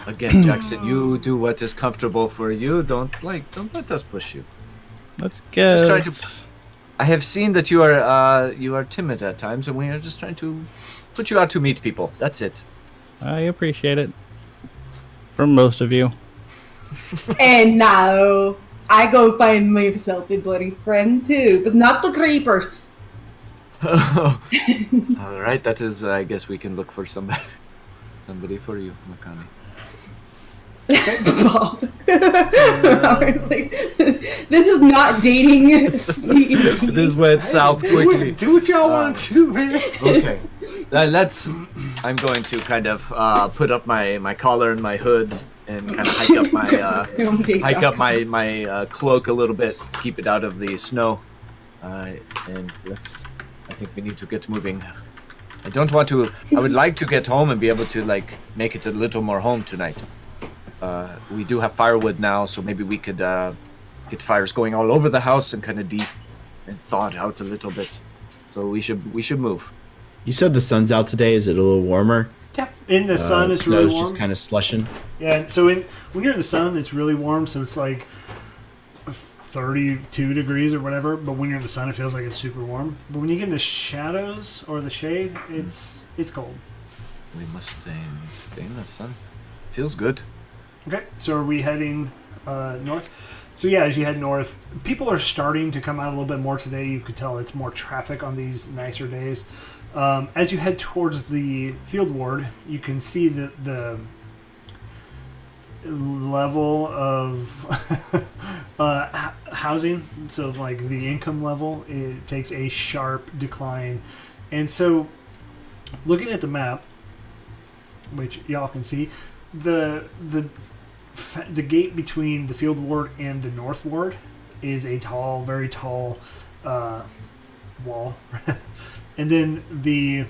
Again, Jackson, you do what is comfortable for you. Don't let us push you. Let's go. Just try to. I have seen that you are timid at times, and we are just trying to put you out to meet people. That's it. I appreciate it. From most of you. And now, I go find myself a boyfriend too, but not the creepers. All right, that is. I guess we can look for somebody for you, Makani. Bob. This is not dating. This went south quickly. Do what y'all want to, man. Okay, let's. I'm going to kind of put up my collar and my hood and kind of hike up my cloak a little bit, keep it out of the snow, and let's. I think we need to get moving. I don't want to. I would like to get home and be able to make it a little more home tonight. We do have firewood now, so maybe we could get fires going all over the house and kind of thaw it out a little bit. So we should move. You said the sun's out today. Is it a little warmer? Yep. In the sun, it's really snow's warm. just kind of slushing. Yeah. So when you're in the sun, it's really warm. So it's like 32 degrees or whatever. But when you're in the sun, it feels like it's super warm. But when you get in the shadows or the shade, it's cold. We must stay in the sun. Feels good. Okay, so are we heading north? So yeah, as you head north, people are starting to come out a little bit more today. You could tell it's more traffic on these nicer days. As you head towards the field ward, you can see that the level of housing, so like the income level, it takes a sharp decline. And so looking at the map, which y'all can see, the gate between the field ward and the north ward is a tall, very tall wall. And then the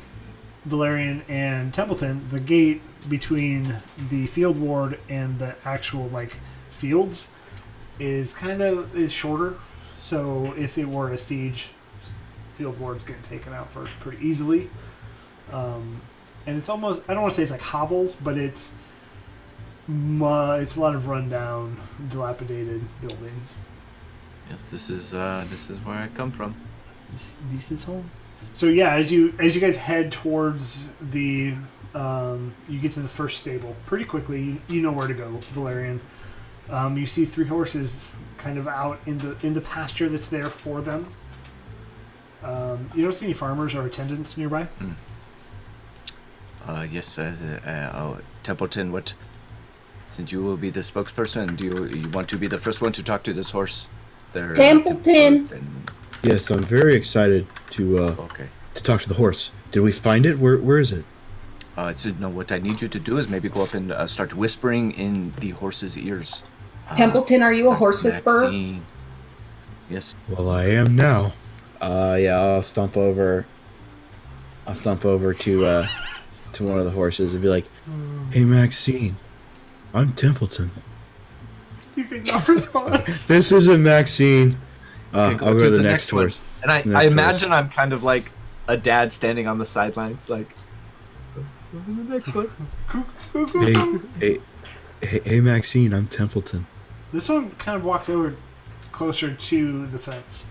Valerian and Templeton, the gate between the field ward and the actual like fields is shorter. So if it were a siege, field ward's getting taken out first pretty easily. And it's almost, I don't want to say it's like hovels, but it's a lot of rundown, dilapidated buildings. Yes, this is where I come from. This is home. So yeah, as you guys head towards the, you get to the first stable pretty quickly. You know where to go, Valerian. You see 3 horses kind of out in the pasture that's there for them. You don't see any farmers or attendants nearby. Yes, Templeton. Since you will be the spokesperson, do you want to be the first one to talk to this horse? Templeton. Yes, I'm very excited to talk to the horse. Did we find it? Where is it? No, what I need you to do is maybe go up and start whispering in the horse's ears. Templeton, are you a horse whisperer? Maxine. Yes. Well, I am now. Yeah, I'll stomp over to one of the horses and be like, Hey, Maxine. I'm Templeton. You get no response. This isn't Maxine. Okay, I'll go to the next one. horse. And I imagine I'm kind of like a dad standing on the sidelines, like, go to the next one. Hey, Maxine. I'm Templeton. This one kind of walked over closer to the fence.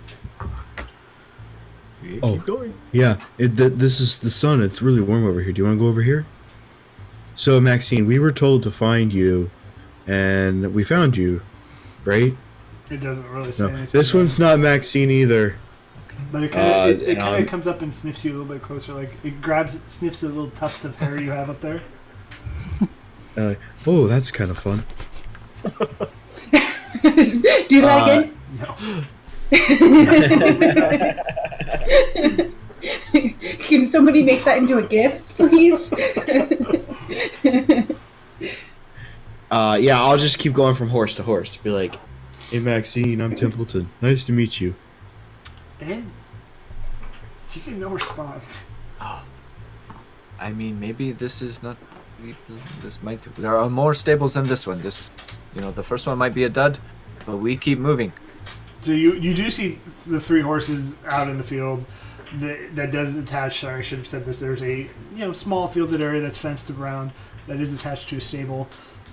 Keep going. Yeah, this is the sun. It's really warm over here. Do you want to go over here? So, Maxine, we were told to find you, and we found you, right? It doesn't really say anything. This one's not Maxine either. But it kind of comes up and sniffs you a little bit closer. Like it sniffs a little tuft of hair you have up there. Oh, that's kind of fun. Do that again. No. Can somebody make that into a GIF, please? yeah, I'll just keep going from horse to horse to be like, Hey, Maxine, I'm Templeton. Nice to meet you. And you get no response. Oh. I mean, maybe this is not. This might. There are more stables than this one. The first one might be a dud, but we keep moving. So you do see the 3 horses out in the field. That does attach. Sorry, I should have said this. There's a small fielded area that's fenced around that is attached to a stable.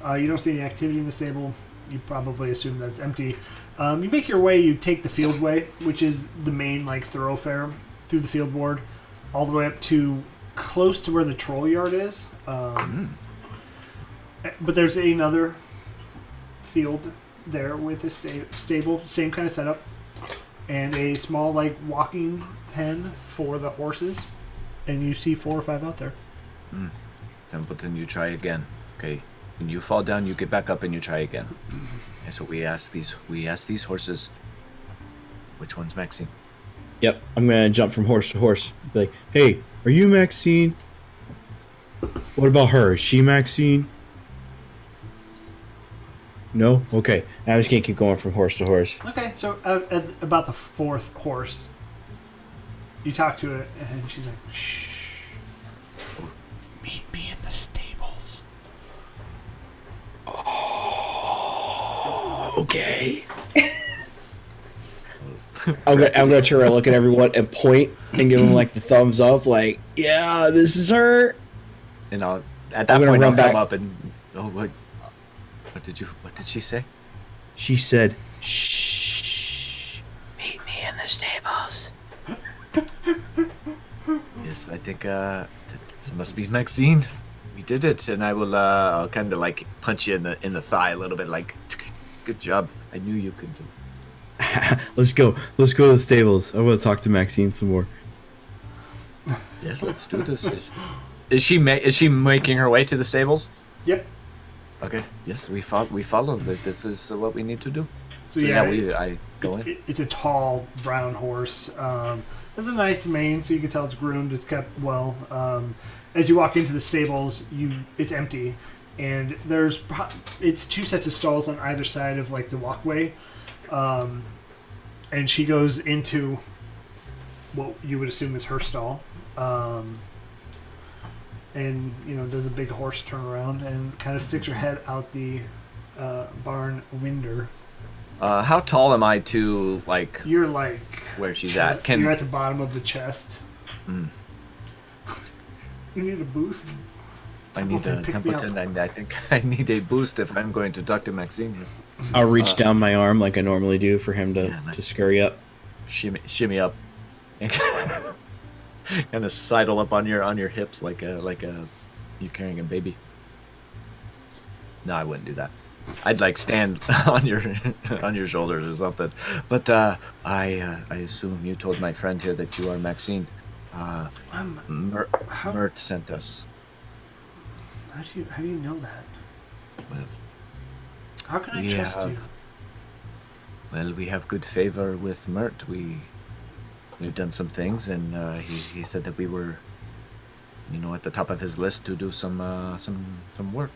You don't see any activity in the stable. You probably assume that it's empty. You make your way. You take the field way, which is the main thoroughfare through the field ward, all the way up to close to where the troll yard is. But there's another field there with a stable, same kind of setup, and a small walking pen for the horses. And you see 4 or 5 out there. Templeton, you try again. Okay. When you fall down, you get back up and you try again. And so we ask these horses, which one's Maxine? yep, I'm going to jump from horse to horse. Be like, hey, are you Maxine? What about her? Is she Maxine? No? Okay. I'm just going to keep going from horse to horse. Okay, so at about the 4th horse, you talk to it, and she's like, shh. Meet me in the stables. Okay. I'm gonna turn around, look at everyone, and point and give them the thumbs up, yeah, this is her. And at that point, I'll come up and what did she say? She said, shh. Meet me in the stables. Yes, I think this must be Maxine. We did it, and I will I'll kind of punch you in the thigh a little bit, good job. I knew you could do. Let's go to the stables. I want to talk to Maxine some more. Yes, let's do this. Is she making her way to the stables? Yep. Okay. Yes, we follow. This is what we need to do. So I go in. It's a tall brown horse. It's a nice mane, so you can tell it's groomed. It's kept well. As you walk into the stables, it's empty, and it's 2 sets of stalls on either side of the walkway. And she goes into what you would assume is her stall. and does a big horse turn around and kind of sticks her head out the barn window. How tall am I to like? You're like where she's at. You're at the bottom of the chest. Mm. You need a boost. I need a Templeton, and I think I need a boost if I'm going to talk to Maxine here. I'll reach down my arm like I normally do for him to scurry up. Shimmy up. And kind of sidle up on your hips like a you carrying a baby. No, I wouldn't do that. I'd like stand on your shoulders or something. But I assume you told my friend here that you are Maxine. Mirt sent us. How do you know that? Well, how can I trust you? Well, we have good favor with Mirt. We've done some things, and he said that we were, at the top of his list to do some work.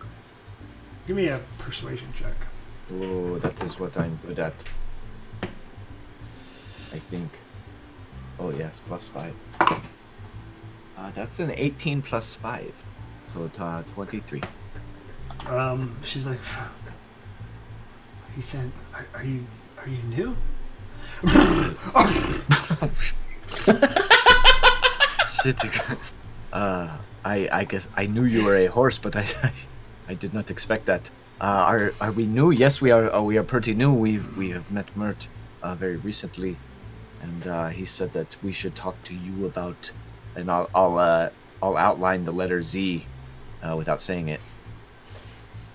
Give me a persuasion check. Oh, that is what I'm good at. I think. Oh yes, +5. That's an 18 plus 5, so 23. She's like, he said, "Are you new?" Shit, I guess I knew you were a horse, but I did not expect that. Are we new? Yes, we are. We are pretty new. We have met Mirt very recently, and he said that we should talk to you about. And I'll outline the letter Z, without saying it.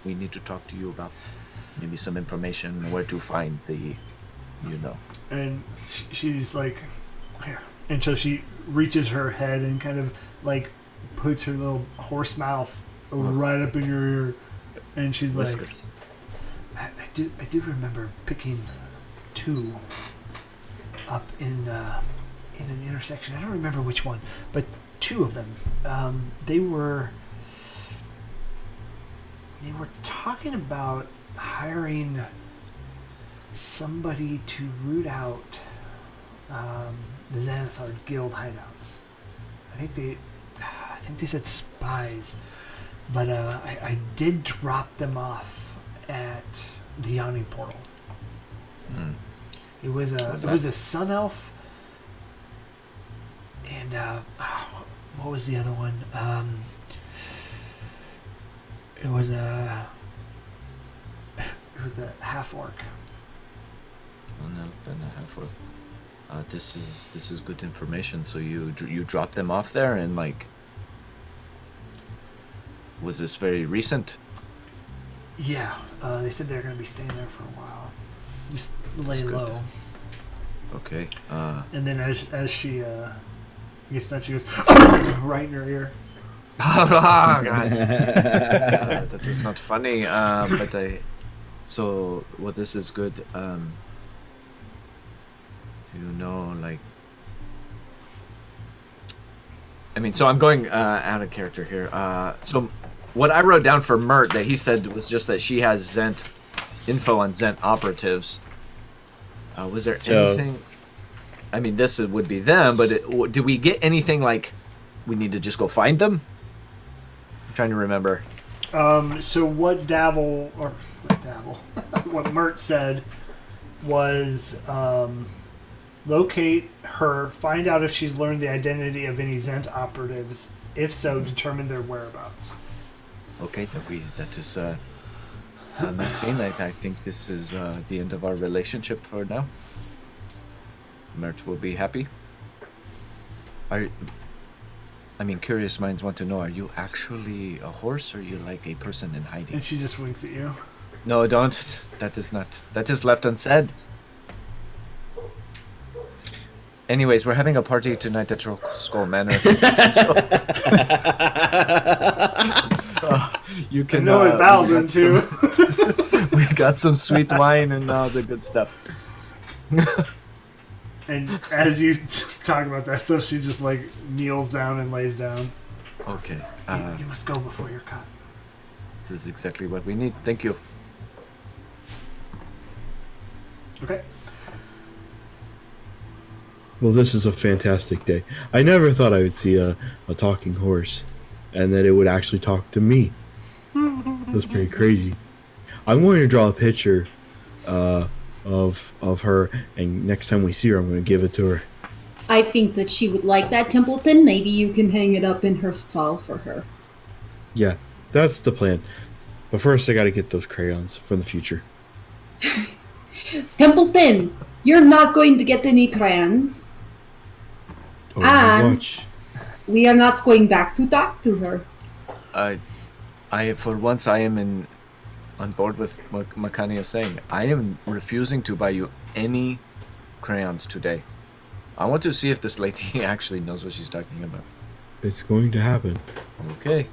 We need to talk to you about maybe some information where to find the, And she's like, here. And so she reaches her head and kind of like puts her little horse mouth right up in your ear, and she's Whiskers. like, I do remember picking 2 up in an intersection. I don't remember which one, but 2 of them. They were talking about hiring somebody to root out the Xanathar Guild hideouts. I think they said spies, but I did drop them off at the Yawning Portal. Mm. It was a sun elf. And what was the other one? It was a half orc. An elf and a half orc. This is good information. So you dropped them off there, and like, was this very recent? Yeah, they said they were going to be staying there for a while. Just lay That's low. good. Okay. And then as she gets done, she goes right in her ear. Oh God. That is not funny. But so well, this is good. Like, I mean, so I'm going out of character here. So what I wrote down for Mirt that he said was just that she has Zent info on Zent operatives. Was there anything? I mean, this would be them, but did we get anything like we need to just go find them? I'm trying to remember. So what what Mirt said was locate her, find out if she's learned the identity of any Zent operatives. If so, determine their whereabouts. Okay, that is Maxine. I think this is the end of our relationship for now. Mirt will be happy. Curious minds want to know, are you actually a horse, or are you like a person in hiding? And she just winks at you. No, don't. That is left unsaid. Anyways, we're having a party tonight at Skull Manor. You can know what Val's into. We got some sweet wine and all the good stuff. And as you talk about that stuff, she just like kneels down and lays down. Okay. You must go before you're cut. This is exactly what we need. Thank you. Okay. Well, this is a fantastic day. I never thought I would see a talking horse. and that it would actually talk to me. That's pretty crazy. I'm going to draw a picture of her, and next time we see her, I'm going to give it to her. I think that she would like that, Templeton. Maybe you can hang it up in her stall for her. Yeah, that's the plan. But first, I got to get those crayons from the future. Templeton, you're not going to get any crayons. Oh, And- watch. We are not going back to talk to her. I for once I am on board with what Makani is saying. I am refusing to buy you any crayons today. I want to see if this lady actually knows what she's talking about. It's going to happen. Okay.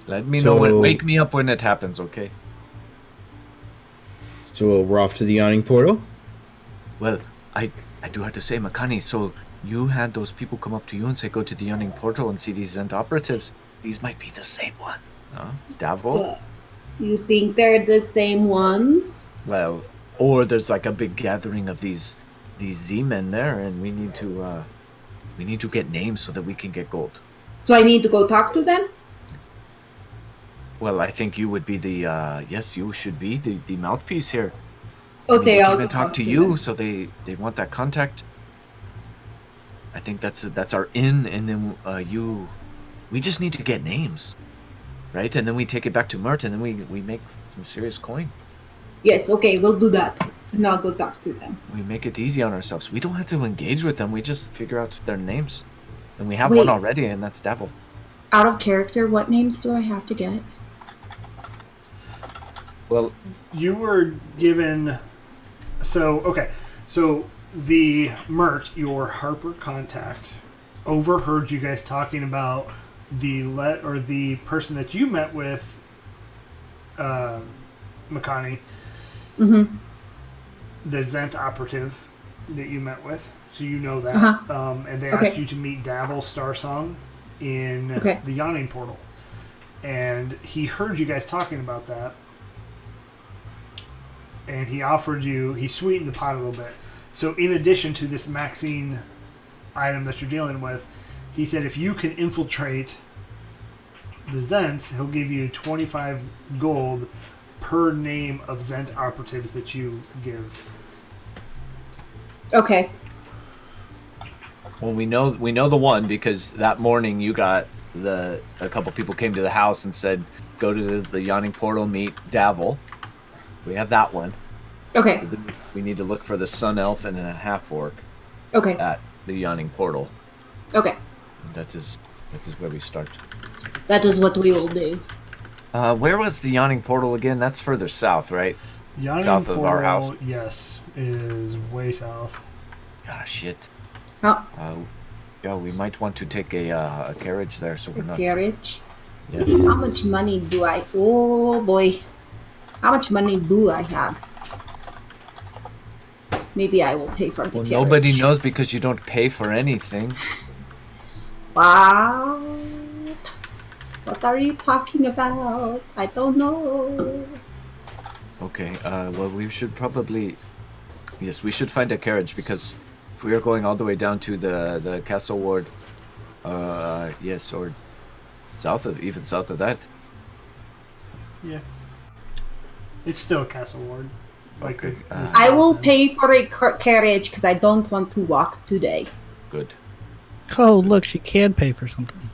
Let me know when. Wake me up when it happens, okay? So we're off to the yawning portal. Well, I do have to say, Makani, so you had those people come up to you and say, go to the Yawning Portal and see these Zent operatives. These might be the same ones. Huh? Davo? You think they're the same ones? Well, or there's like a big gathering of these Z-men there, and we need to get names so that we can get gold. So I need to go talk to them? Well, I think you would be the, yes, you should be the mouthpiece here. Okay, I'll even talk to you, so they want that contact. I think that's our in, and then we just need to get names, right? And then we take it back to Mirt, and then we make some serious coin. Yes, okay, we'll do that. And I'll go talk to them. We make it easy on ourselves. We don't have to engage with them. We just figure out their names, and we have Wait. one already, and that's Davo. Out of character, what names do I have to get? Well, You were given. So the Mirt, your Harper contact, overheard you guys talking about the person that you met with, Makani, Mm-hmm. the Zent operative that you met with. So you know that. Uh-huh. And they Okay. asked you to meet Davil Starsong in Okay. the Yawning Portal. And he heard you guys talking about that. And he sweetened the pot a little bit. So in addition to this Maxine item that you're dealing with, he said if you can infiltrate the Zents, he'll give you 25 gold per name of Zent operatives that you give. Okay. well, we know the one because that morning you got a couple people came to the house and said, go to the Yawning Portal, meet Davil. We have that one. Okay. We need to look for the Sun Elf and a half orc Okay. at the Yawning Portal. Okay. That is where we start. That is what we will do. Where was the Yawning Portal again? That's further south, right? Yawning South of our Portal, house. yes, is way south. Ah, shit. Oh, Yeah, we might want to take a carriage there, so we're a not. carriage. Yeah. How much money do I... Oh, boy. How much money do I have? Maybe I will pay for the Well, carriage. nobody knows because you don't pay for anything. Wow. What are you talking about? I don't know. Okay. Well, we should probably. Yes, we should find a carriage because if we are going all the way down to the castle ward, yes, or south of that. Yeah. It's still a castle ward. Like Okay, the I will south end. pay for a carriage because I don't want to walk today. Good. Oh, look, she can pay for something.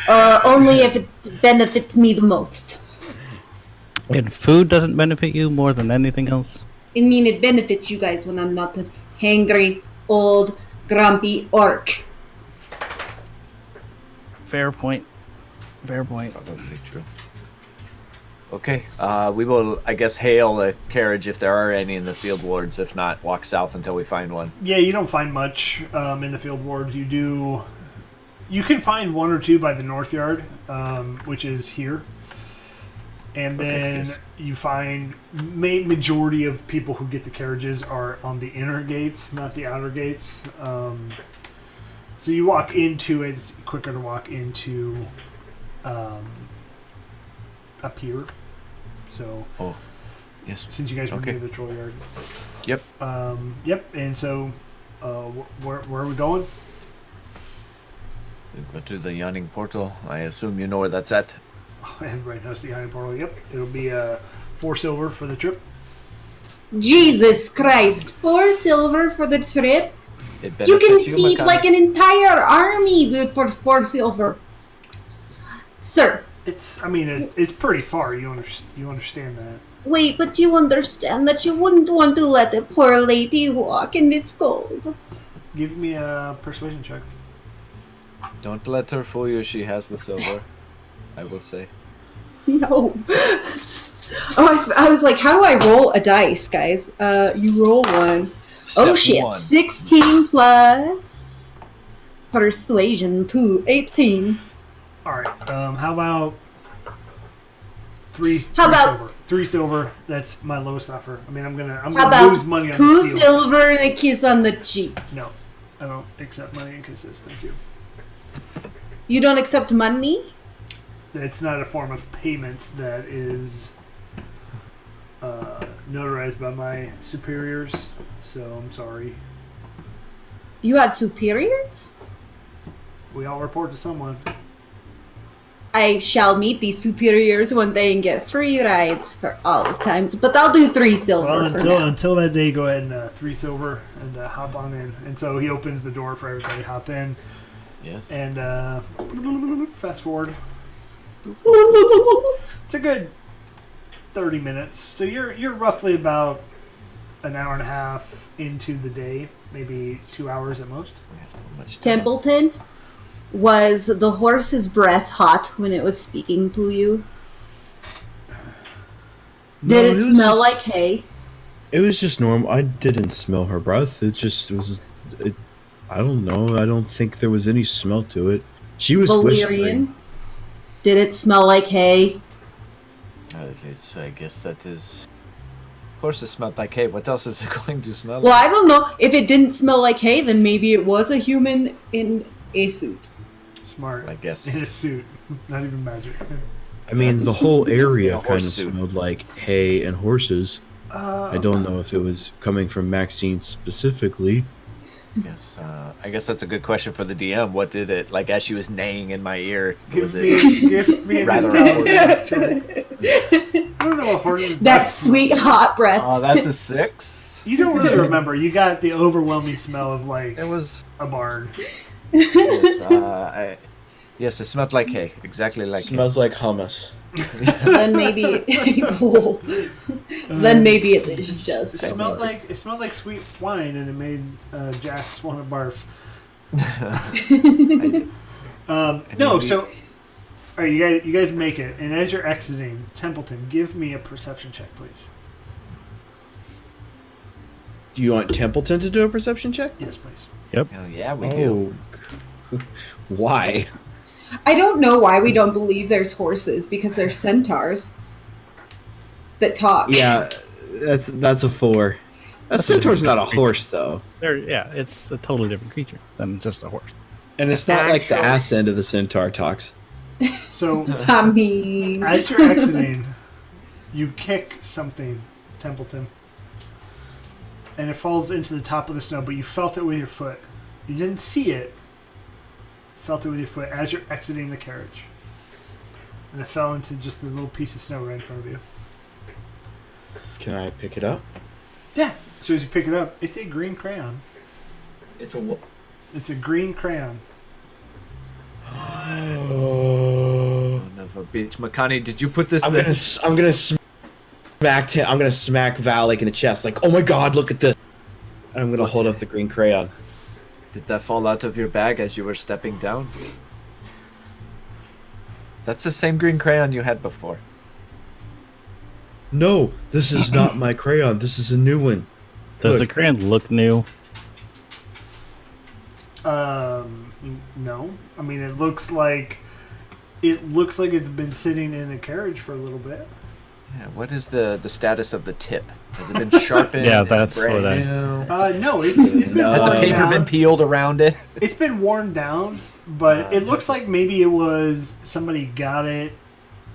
Only if it benefits me the most. And food doesn't benefit you more than anything else. I mean, it benefits you guys when I'm not a hangry, old, grumpy orc. Fair point. Fair point. Probably true. Okay. We will, I guess, hail a carriage if there are any in the field wards. If not, walk south until we find one. Yeah, you don't find much in the field wards. You can find one or two by the North Yard, which is here. And then yes. you find majority of people who get the carriages are on the inner gates, not the outer gates. So you walk into it. It's quicker to walk into up here. So Oh, yes. since you guys were Okay. near the troll yard. Yep. Yep. And so where are we going? Go to the yawning portal. I assume you know where that's at. Everybody knows the Iron Portal. Yep, it'll be 4 silver for the trip. Jesus Christ, 4 silver for the trip? It You can benefits feed Makani. like an entire army for 4 silver. Sir, It's pretty far. You understand that. wait, but you understand that you wouldn't want to let a poor lady walk in this cold. Give me a persuasion check. Don't let her fool you. She has the silver. I will say. No. Oh, I was like, how do I roll a dice, guys? You roll 1. Oh Step shit, 1. 16 plus persuasion, 18. All right. How about 3 How about- silver? 3 silver. That's my lowest offer. I mean, I'm How gonna about lose money on 2 the steal. silver and a kiss on the cheek? No, I don't accept money and kisses. Thank you. You don't accept money? It's not a form of payment that is notarized by my superiors. So I'm sorry. You have superiors? We all report to someone. I shall meet these superiors one day and get 3 rides for all times, but I'll do 3 silver Well, for now. until that day, go ahead and 3 silver and hop on in. And so he opens the door for everybody to hop in. Yes. And fast forward. It's a good 30 minutes. So you're roughly about an hour and a half into the day, maybe 2 hours at most. Templeton, was the horse's breath hot when it was speaking to you? Did it was smell just- like hay? It was just normal. I didn't smell her breath. It was. I don't know. I don't think there was any smell to it. She was whispering. Valyrian? Did it smell like hay? Okay, so I guess that is. Of course, it smelled like hay. What else is it going to smell Well, like? I don't know. If it didn't smell like hay, then maybe it was a human in a suit. Smart. I guess. In a suit. Not even magic. I mean, the whole area A kind horse of suit. smelled like hay and horses. I don't know if it was coming from Maxine specifically. Yes. I guess that's a good question for the DM. What did it like as she was neighing in my ear? Give Was it? me an Rather intelligence check. I don't know what horses. That sweet hot breath. Oh, that's a 6. You don't really remember. You got the overwhelming smell of like It was. a barn. Yes. Yes, it smelled like hay. Exactly like hay. Smells like hummus. Then maybe cool. Then maybe it is just It smelled like sweet wine, and it made Jax want to barf. No, so all right, you guys make it, and as you're exiting, Templeton, give me a perception check, please. Do you want Templeton to do a perception check? Yes, please. Oh, yeah, we do. Why? I don't know why we don't believe there's horses because there's centaurs that talk. Yeah, that's a 4. A centaur's not a horse though, It's a totally different creature than just a horse. and it's not like the ass end of the centaur talks. So I mean, as you're exiting, you kick something, Templeton, and it falls into the top of the snow, but you felt it with your foot. You didn't see it. Felt it with your foot as you're exiting the carriage. And it fell into just a little piece of snow right in front of you. Can I pick it up? Yeah. So as you pick it up, it's a green crayon. It's a. It's a green crayon. Oh. Son of a bitch, Makani, did you put this? I'm gonna smack him. I'm gonna smack Valak in the chest. Like, oh my god, look at this! And I'm gonna hold up the green crayon. Did that fall out of your bag as you were stepping down? That's the same green crayon you had before. No, this is not my crayon. This is a new one. Does the Look. crayon look new? No. I mean, it looks like it's been sitting in a carriage for a little bit. Yeah, what is the status of the tip? Has it been sharpened? Yeah, Is it that's brand what I- new? No, it's been No. Has the worn paper been down. peeled around it? It's been worn down, but it looks like maybe it was somebody got it,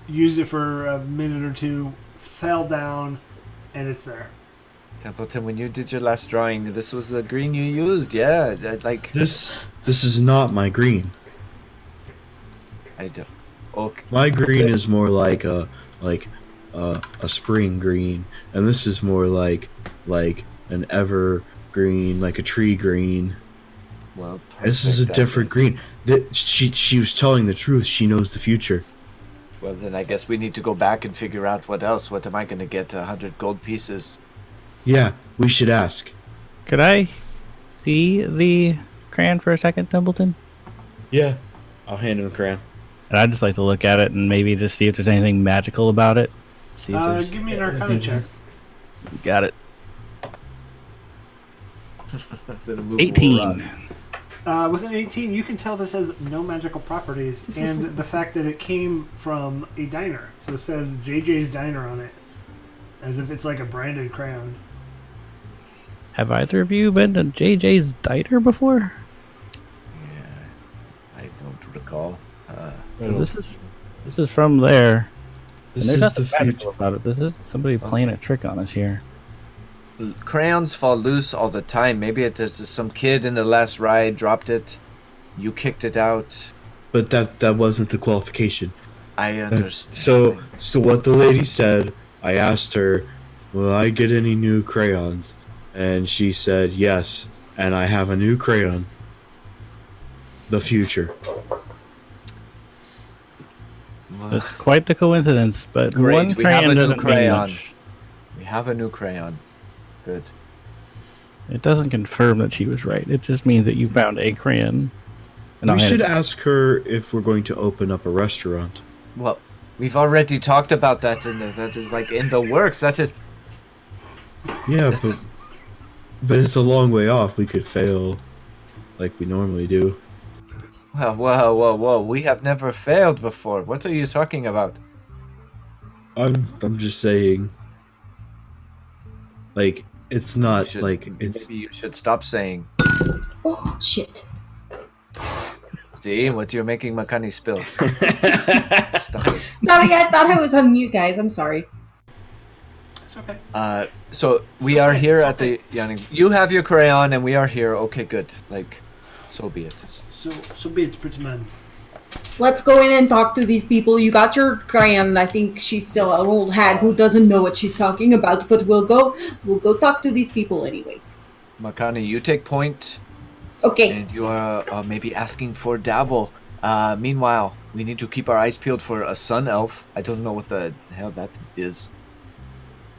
used it for a minute or two, fell down, and it's there. Templeton, when you did your last drawing, this was the green you used, yeah. Like, This is not my green. I do. Okay. My green is more like a spring green, and this is more like an evergreen, like a tree green. Well, This is a perfect, I different guess. green. That she was telling the truth. She knows the future. Well, then I guess we need to go back and figure out what else. What am I going to get? 100 gold pieces. Yeah, we should ask. Could I see the crayon for a second, Templeton? Yeah. I'll hand him the crayon. And I'd just like to look at it and maybe just see if there's anything magical about it. See if there's... Give me an Arcana check. Got it. It's an immovable 18. rock. With an 18, you can tell this has no magical properties, and the fact that it came from a diner. So it says JJ's Diner on it, as if it's like a branded crayon. Have either of you been to JJ's Diner before? Yeah, I don't recall. This is from there. This And there's is the nothing magical future. about it. This is somebody playing a trick on us here. Crayons fall loose all the time. Maybe it's just some kid in the last ride dropped it. You kicked it out. But that wasn't the qualification. I understand. So what the lady said, I asked her, will I get any new crayons? And she said yes, and I have a new crayon. The future. Well, It's quite the coincidence, but Great, one we have crayon a new doesn't mean crayon. much. we have a new crayon. Good. It doesn't confirm that she was right. It just means that you found a crayon. And I'll We hand should it- ask her if we're going to open up a restaurant. Well, we've already talked about that, and that is like in the works. That is. Yeah, but it's a long way off. We could fail like we normally do. Well, whoa. We have never failed before. What are you talking about? I'm just saying. Like it's not Should- like it's Maybe you should stop saying. Oh, shit. See what you're making Makani spill. Stop it. Sorry, I thought I was on mute, guys. I'm sorry. It's okay. So we are here at the Yanning. You have your crayon, and we are here. Okay, good. Like, so be it. So be it, pretty man. Let's go in and talk to these people. You got your crayon. I think she's still an old hag who doesn't know what she's talking about, but we'll go talk to these people anyways. Makani, you take point, Okay. and you are maybe asking for Davil. Meanwhile, we need to keep our eyes peeled for a sun elf. I don't know what the hell that is.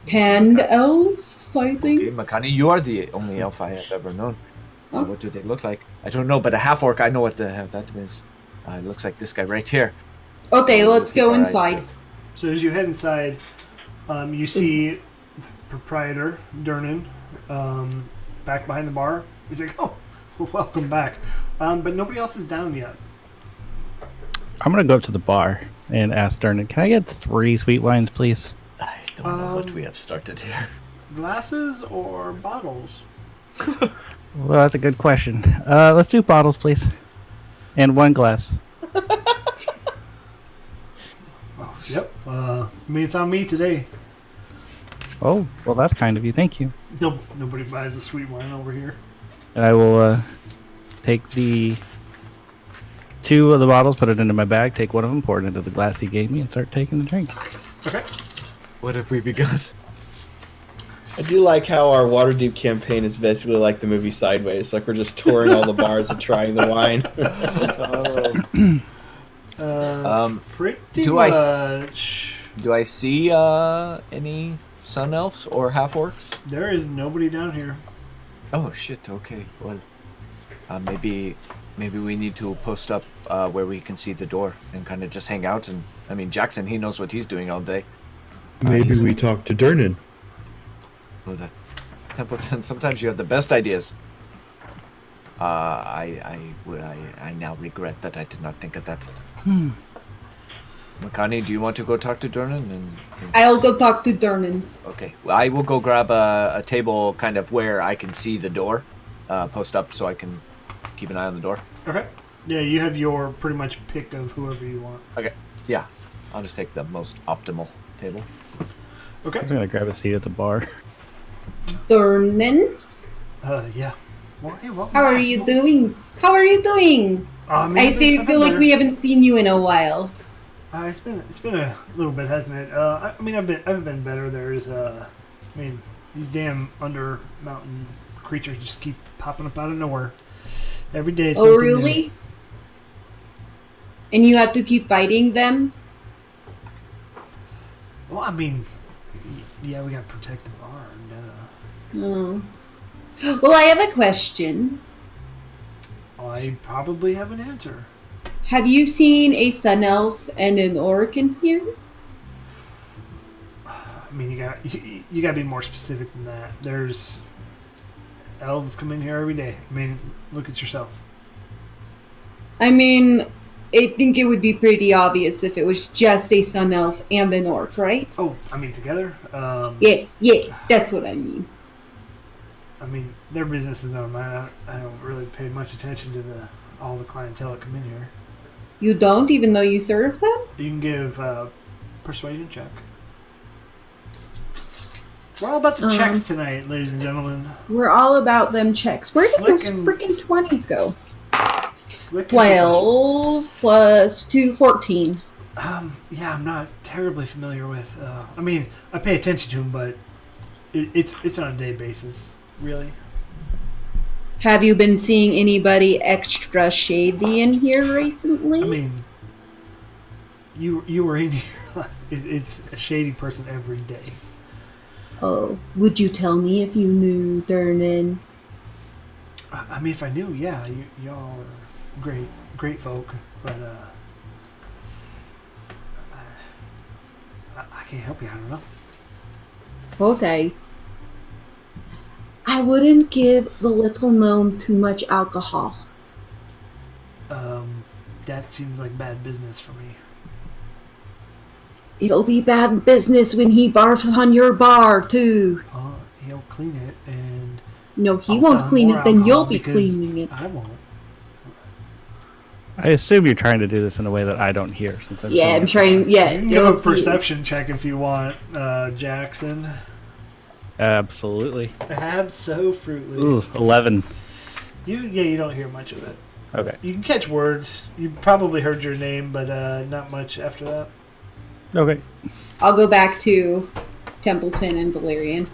Tanned elf, I think. Okay, Makani, you are the only elf I have ever known. Oh. What do they look like? I don't know, but a half orc, I know what the hell that is. It looks like this guy right here. Okay, We'll let's keep go our eyes inside. peeled. So as you head inside, you see the proprietor, Durnan, back behind the bar. He's like, oh, welcome back. But nobody else is down yet. I'm going to go up to the bar and ask Durnan, can I get 3 sweet wines, please? I don't know what we have started here. Glasses or bottles? Well, that's a good question. Let's do bottles, please. And 1 glass. Oh, yep. I mean, it's on me today. Oh, well, that's kind of you. Thank you. No, nobody buys a sweet wine over here. And I will take the 2 of the bottles, put it into my bag, take one of them, pour it into the glass he gave me, and start taking the drink. Okay. What have we begun? I do like how our Waterdeep campaign is basically like the movie Sideways. Like we're just touring all the bars and trying the wine. Pretty do I much. Do I see any sun elves or half orcs? There is nobody down here. Oh shit! Okay, well, maybe we need to post up where we can see the door and kind of just hang out. And I mean, Jackson, he knows what he's doing all day. Maybe we talk to Durnan. Oh, that's Templeton. Sometimes you have the best ideas. I now regret that I did not think of that. Makani, do you want to go talk to Durnan? And I'll go talk to Durnan. okay, well, I will go grab a table kind of where I can see the door, post up so I can keep an eye on the door. Okay. Yeah, you have your pretty much pick of whoever you want. Okay, yeah, I'll just take the most optimal table. Okay. I'm going to grab a seat at the bar. Durnan? Yeah. Well, hey, welcome How are back. you doing? How are you doing? Man, I I've been feel like better. we haven't seen you in a while. It's been a little bit, hasn't it? I mean, I've been better. These damn under mountain creatures just keep popping up out of nowhere. Every day it's Oh, something new. really? And you have to keep fighting them? Well, I mean, yeah, we gotta protect the barn. Oh. Well, I have a question. I probably have an answer. Have you seen a sun elf and an orc in here? I mean, you gotta be more specific than that. There's elves come in here every day. I mean, look at yourself. I mean, I think it would be pretty obvious if it was just a sun elf and an orc, right? Oh, I mean, together. Yeah, that's what I mean. I mean, their business is known. I don't really pay much attention to all the clientele that come in here. You don't, even though you serve them? You can give persuasion check. We're all about the checks tonight, ladies and gentlemen. We're all about them checks. Where did Slick those and- freaking 20s go? Slick and 12 plus 2, 14. Yeah, I'm not terribly familiar with. I mean, I pay attention to them, but it's on a day basis, really. Have you been seeing anybody extra shady in here recently? I mean, you were in here. It's a shady person every day. Oh, would you tell me if you knew Dernan? I mean, if I knew, yeah, y'all are great folk, but I can't help you. I don't know. Okay. I wouldn't give the little gnome too much alcohol. That seems like bad business for me. It'll be bad business when he barfs on your bar, too. He'll clean it, and No, he I'll won't sell clean more it, then alcohol you'll be because cleaning it. I won't. I assume you're trying to do this in a way that I don't hear. Since Yeah, I'm trying. Yeah, You can give a don't be- perception check if you want, Jackson. Absolutely. Absolutely. Ooh, 11. You don't hear much of it. Okay. You can catch words. You probably heard your name, but not much after that. Okay. I'll go back to Templeton and Valerian.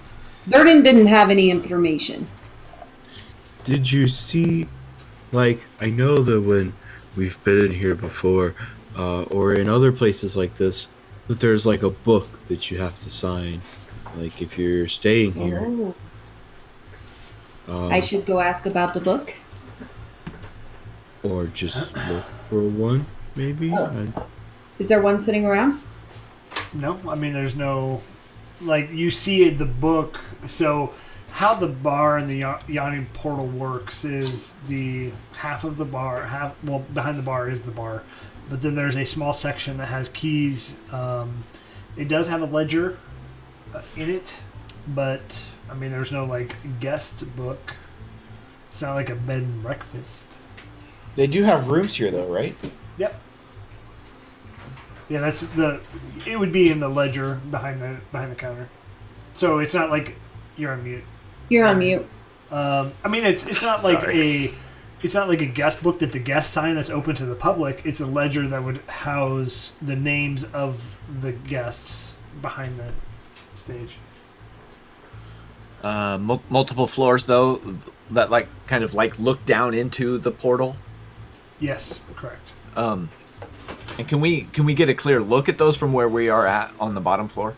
Durden didn't have any information. Did you see, like, I know that when we've been in here before, or in other places like this, that there's like a book that you have to sign, like if you're staying here. Oh. I should go ask about the book. Or just look for one, maybe. Oh. Is there one sitting around? No, I mean there's no, like you see the book. So how the bar and the yawning portal works is the half of the bar, behind the bar is the bar, but then there's a small section that has keys. It does have a ledger in it, but I mean there's no like guest book. It's not like a bed and breakfast. They do have rooms here, though, right? Yep. Yeah, it would be in the ledger behind the counter. So it's not like you're on mute. You're on mute. I mean it's not like it's not like a guest book that the guests sign that's open to the public. It's a ledger that would house the names of the guests behind the stage. Multiple floors though that like kind of like look down into the portal. Yes, correct. And can we get a clear look at those from where we are at on the bottom floor?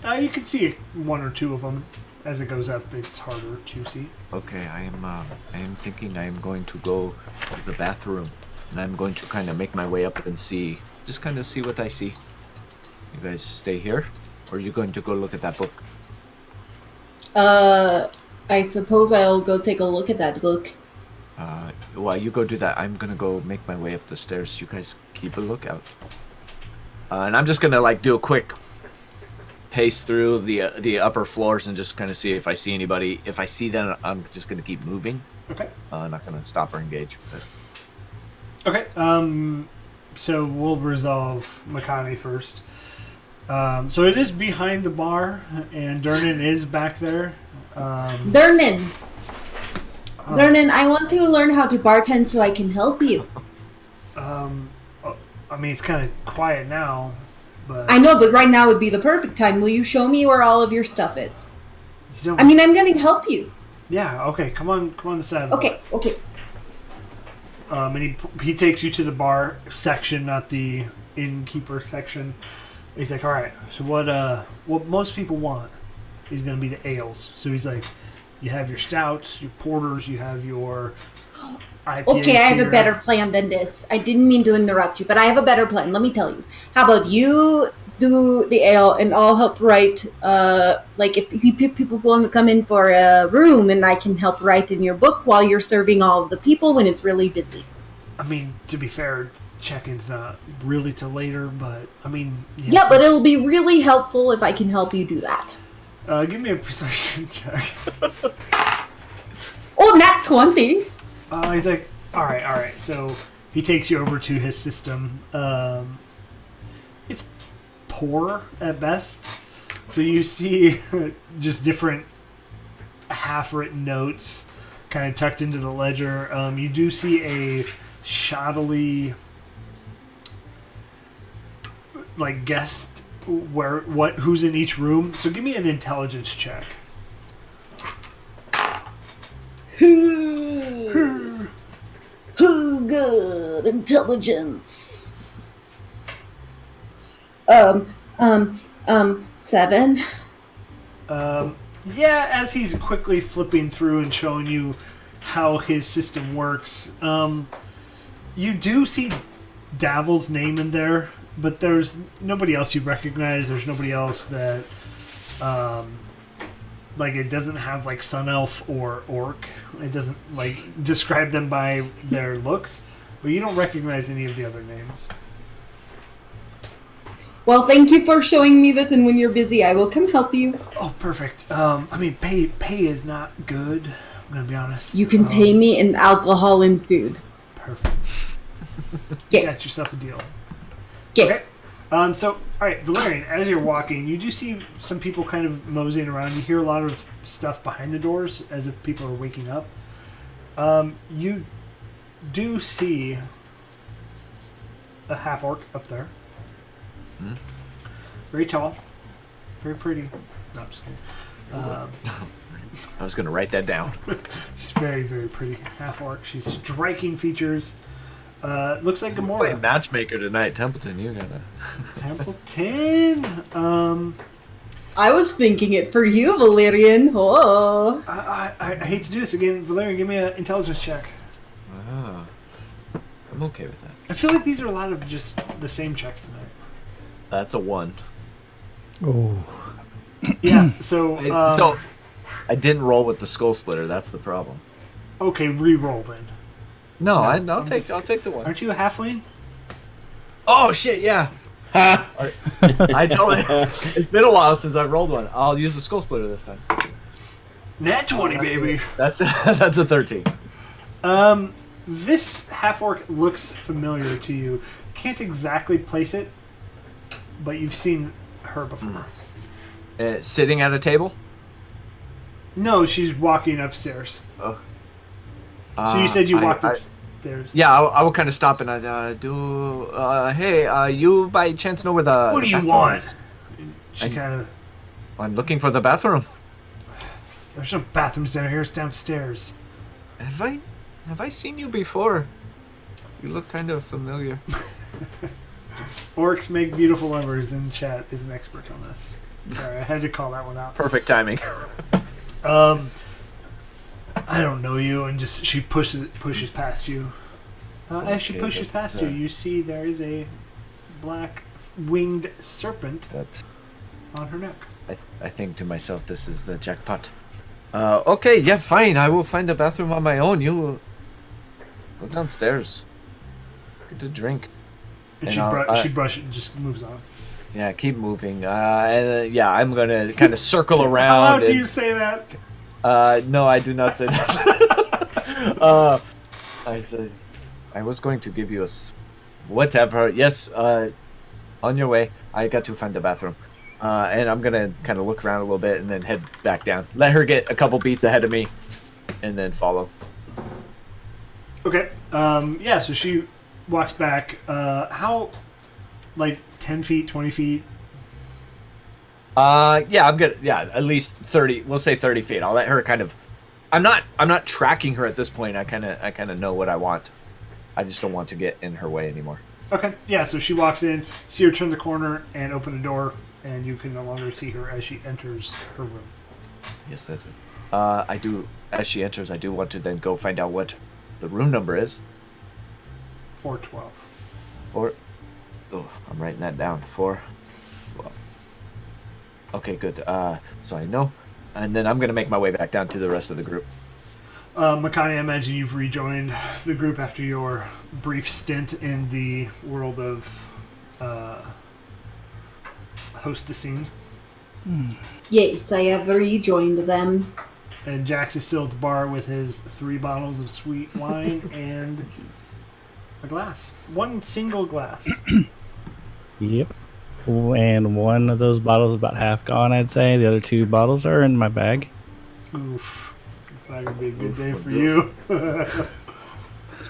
You can see one or two of them as it goes up. It's harder to see. Okay, I am thinking I am going to go to the bathroom, and I'm going to kind of make my way up and see what I see. You guys stay here, or are you going to go look at that book? I suppose I'll go take a look at that book. While you go do that, I'm gonna go make my way up the stairs. You guys keep a lookout. And I'm just gonna like do a quick pace through the upper floors and just kind of see if I see anybody. If I see them, I'm just gonna keep moving. Okay. Not gonna stop or engage. But... Okay. So we'll resolve Makani first. So it is behind the bar, and Durnan is back there. Dernan! Vernon, I want to learn how to bartend so I can help you. I mean, it's kind of quiet now, but I know, but right now would be the perfect time. Will you show me where all of your stuff is? you don't- I mean, I'm going to help you. yeah. Okay, come on the side. Of the Okay, okay. bar. And he takes you to the bar section, not the innkeeper section. He's like, all right. So what most people want is going to be the ales. So he's like, you have your stouts, your porters, you have your IPAs. Okay, I have here. a better plan than this. I didn't mean to interrupt you, but I have a better plan. Let me tell you. How about you do the ale and I'll help write, like if people want to come in for a room and I can help write in your book while you're serving all of the people when it's really busy. I mean, to be fair, check-in's not really till later, but I mean... Yeah, but it'll be really helpful if I can help you do that. Give me a persuasion check. Oh, nat 20. He's like, all right. So he takes you over to his system. It's poor at best. So you see just different half-written notes kind of tucked into the ledger. You do see a shoddily like guessed who's in each room. So give me an intelligence check. Good intelligence. 7. Yeah, as he's quickly flipping through and showing you how his system works, you do see Davil's name in there, but there's nobody else you recognize. There's nobody else that, like, it doesn't have, like, Sun Elf or Orc. It doesn't, like, describe them by their looks, but you don't recognize any of the other names. Well, thank you for showing me this, and when you're busy, I will come help you. Oh, perfect. I mean, pay is not good. I'm gonna be honest. You can pay me in alcohol and food. Perfect. Yeah. Got yourself a deal. Yeah. Okay. So, all right, Valerian, as you're walking, you do see some people kind of moseying around. You hear a lot of stuff behind the doors as if people are waking up. You do see a half-orc up there. Very tall. Very pretty. No, I'm just kidding. I was going to write that down. She's very, very pretty. Half-orc. She's striking features. Looks like Play Gamora. matchmaker tonight, Templeton. You gotta. Templeton. I was thinking it for you, Valerian. Oh. I hate to do this again. Valerian, give me an intelligence check. Ah, I'm okay with that. I feel like these are a lot of just the same checks tonight. That's a 1. Oh. Yeah, so... So I didn't roll with the skull splitter. That's the problem. okay, re-roll then. No, No, I'll take the 1. Aren't you a halfling? Oh shit! Yeah. I told you. It's been a while since I've rolled one. I'll use the skull splitter this time. Nat 20, baby! That's a 13. This half-orc looks familiar to you. Can't exactly place it, but you've seen her before. Sitting at a table. No, she's walking upstairs. Oh. So you said you walked I- upstairs. Yeah, I will kind of stop and hey, you by chance know where the... What do you bathroom want? is? She kind of... I'm looking for the bathroom. There's no bathrooms down here. It's downstairs. Have I seen you before? You look kind of familiar. Orcs make beautiful lovers, and chat is an expert on this. Sorry, I had to call that one out. Perfect timing. I don't know you, and just she pushes past you. As she Okay, pushes that's, past you, you see there is a black winged serpent on her neck. I think to myself, this is the jackpot. Okay, yeah, fine. I will find the bathroom on my own. You go downstairs. Get a drink. And And she brushes and just moves on. Yeah, keep moving. Yeah, I'm gonna kind of circle How around. loud do and- you say that? No, I do not say that. I said I was going to give you whatever. Yes, on your way. I got to find the bathroom. And I'm gonna kind of look around a little bit and then head back down. Let her get a couple beats ahead of me, and then follow. Okay. Yeah, so she walks back. How, like, 10 feet, 20 feet? Yeah, I'm good. Yeah, at least 30. We'll say 30 feet. I'll let her kind of. I'm not tracking her at this point. I kind of know what I want. I just don't want to get in her way anymore. Okay. Yeah, so she walks in, see her turn the corner and open a door, and you can no longer see her as she enters her room. Yes, that's it. I do. As she enters, I do want to then go find out what the room number is. 412. I'm writing that down. 412. Okay, good. So I know. And then I'm going to make my way back down to the rest of the group. Makani, I imagine you've rejoined the group after your brief stint in the world of hostessing. Yes, I have rejoined them. And Jax is still at the bar with his 3 bottles of sweet wine and a glass. One single glass. Yep. And one of those bottles is about half gone, I'd say. The other 2 bottles are in my bag. Oof. It's not going to be a good day for you.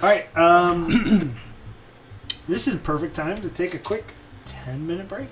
Alright, this is perfect time to take a quick 10-minute break.